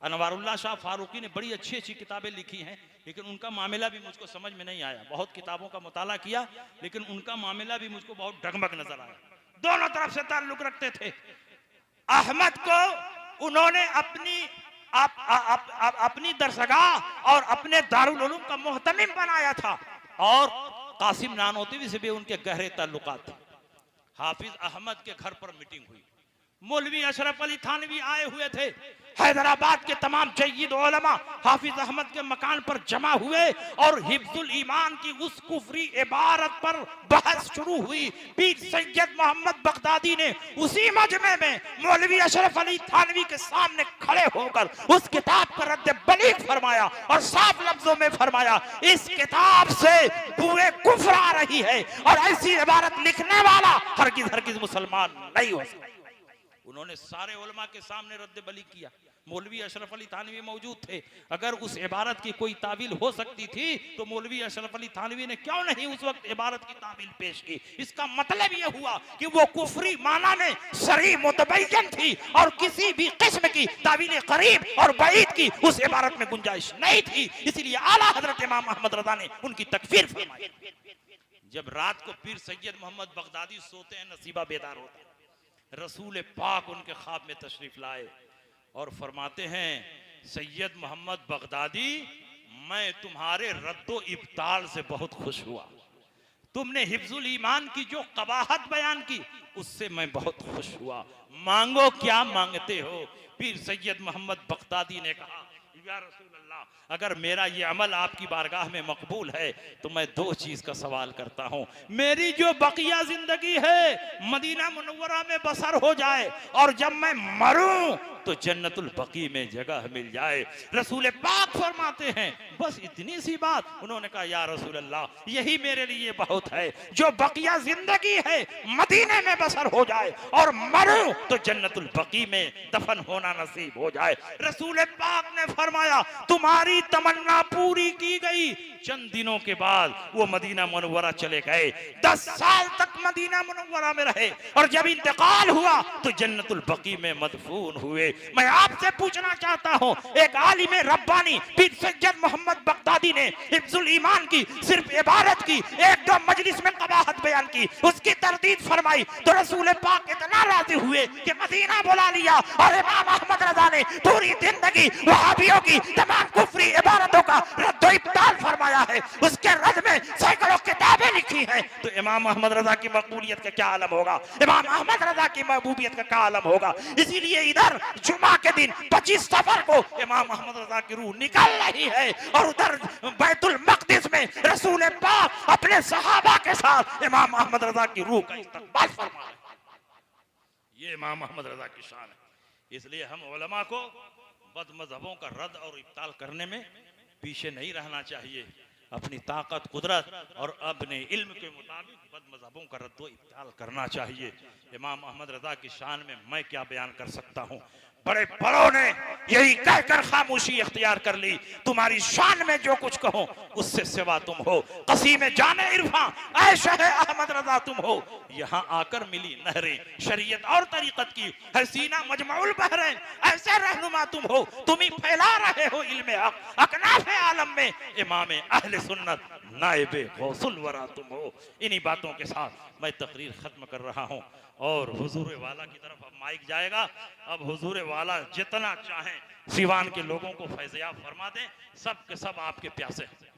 अनवारुल्लाह शाह फारूकी ने बड़ी अच्छी अच्छी किताबें लिखी हैं, लेकिन उनका मामला भी मुझको समझ में नहीं आया। बहुत किताबों का मुताला किया लेकिन उनका मामला भी मुझको बहुत डगमग नजर आया। दोनों तरफ से ताल्लुक रखते थे। अहमद को उन्होंने अपनी दरसगाह और अपने दारुल उलूम का मोहतमिम बनाया था और कासिम नानोतवी से भी उनके गहरे ताल्लुकात थे। हाफिज अहमद के घर पर मीटिंग हुई। मौलवी अशरफ अली थानवी आए हुए थे। हैदराबाद के तमाम जय्यद उलमा हाफिज अहमद के मकान पर जमा हुए और हिफ्जुल ईमान की उस कुफरी इबारत पर बहस शुरू हुई। पीर सैयद मोहम्मद बगदादी ने उसी मजमे में मौलवी अशरफ अली थानवी के सामने खड़े होकर उस किताब पर रद्द बलीग फरमाया और साफ लफ्जों में फरमाया, इस किताब से बुए कुफ्र आ रही है और ऐसी इबारत लिखने वाला हरगिज मुसलमान नहीं हो सकता। उन्होंने सारे उलमा के सामने रद्द बली किया। मौलवी अशरफ अली थानवी मौजूद थे। अगर उस इबारत की कोई तावील हो सकती थी तो मौलवी अशरफ अली थानवी ने क्यों नहीं उस वक्त इबारत की तावील पेश की। इसका मतलब यह हुआ कि वो कुफरी माना में सरी मुतबय्यन थी और किसी भी किस्म की तावील करीब और बईद की उस इबारत में गुंजाइश नहीं थी। इसलिए आला हजरत इमाम अहमद रज़ा ने उनकी तकफीर फरमाई। जब रात को पीर सैयद मोहम्मद बगदादी सोते हैं, नसीबा बेदार होता है, रसूल पाक उनके ख्वाब में तशरीफ लाए और फरमाते हैं, सैयद मोहम्मद बगदादी, मैं तुम्हारे रद्दो इब्ताल से बहुत खुश हुआ। तुमने हिफ्जुल ईमान की जो कबाहत बयान की उससे मैं बहुत खुश हुआ। मांगो क्या मांगते हो। पीर सैयद मोहम्मद बगदादी ने कहा, या रसूल अल्लाह, अगर मेरा ये अमल आपकी बारगाह में मकबूल है तो मैं दो चीज का सवाल करता हूं। मेरी जो बकिया जिंदगी है मदीना मुनव्वरा में बसर हो जाए और जब मैं मरूं तो जन्नतुल बकी में जगह मिल जाए। रसूल पाक फरमाते हैं, बस इतनी सी बात। उन्होंने कहा, या रसूल अल्लाह, यही मेरे लिए बहुत है। जो बकिया जिंदगी है मदीने में बसर हो जाए और मरूं तो जन्नतुल बकी में दफन होना नसीब हो जाए। रसूल पाक ने फरमाया, तुम्हारी तमन्ना पूरी की गई। चंद दिनों के बाद वो मदीना मुनव्वरा चले गए। 10 साल तक मदीना मुनव्वरा में रहे और जब इंतकाल हुआ तो जन्नतुल बकी में मदफून हुए। मैं आपसे पूछना चाहता हूं, एक आलिम रब्बानी पीर सैयद मोहम्मद बगदादी ने हिफ्जुल ईमान की सिर्फ इबारत की, एक दो मजलिस में कबाहत बयान की, उसकी तरदीद फरमाई तो रसूल पाक इतना राजी हुए कि मदीना बुला लिया और इमाम अहमद रज़ा ने पूरी जिंदगी वहाबियों की तमाम कुफरी इबारतों का रद्द इब्ताल फरमाया है। उसके रद्द में सैकड़ों किताबें लिखी हैं। तो इमाम अहमद रज़ा की मकबूलियत का क्या आलम होगा, इमाम अहमद रज़ा की महबूबियत का क्या आलम होगा। इसीलिए इधर जुमा के दिन 25 सफर को इमाम अहमद रज़ा की रूह निकल रही है और उधर बैतुल मक़दिस में रसूल पाक अपने सहाबा के साथ इमाम अहमद रज़ा की रूह का इस्तक़बाल फरमा रहे हैं। ये इमाम अहमद रज़ा की शान है। इसलिए हम उलमा को बदमज़हबों का रद्द और इब्ताल करने में पीछे नहीं रहना चाहिए। अपनी ताकत, कुदरत और अपने इल्म के मुताबिक बदमज़हबों का रद्द और इब्ताल करना चाहिए। इमाम अहमद रज़ा की शान में मैं क्या बयान कर सकता हूँ। बड़े बड़ों ने यही कहकर खामोशी इख्तियार कर ली, तुम्हारी शान में जो कुछ कहो उससे सिवा तुम हो। कसीम जाने इरफा ऐ शह अहमद रज़ा तुम हो। यहाँ आकर मिली नहरें शरीयत और तरीकत की, हसीना मजमउल बहरैन ऐसे रहनुमा तुम हो। तुम ही फैला रहे हो इल्मे हक अकनाफ आलम में। इमाम अहले सुन्नत नाइबे गौसुल वरा तुम हो। इन्हीं बातों के साथ मैं तकरीर खत्म कर रहा हूँ और हुजूर वाला की तरफ अब माइक जाएगा। अब हुजूर वाला जितना चाहें सिवान के लोगों को फैज़याब फरमा दें। सब के सब आपके प्यासे हैं।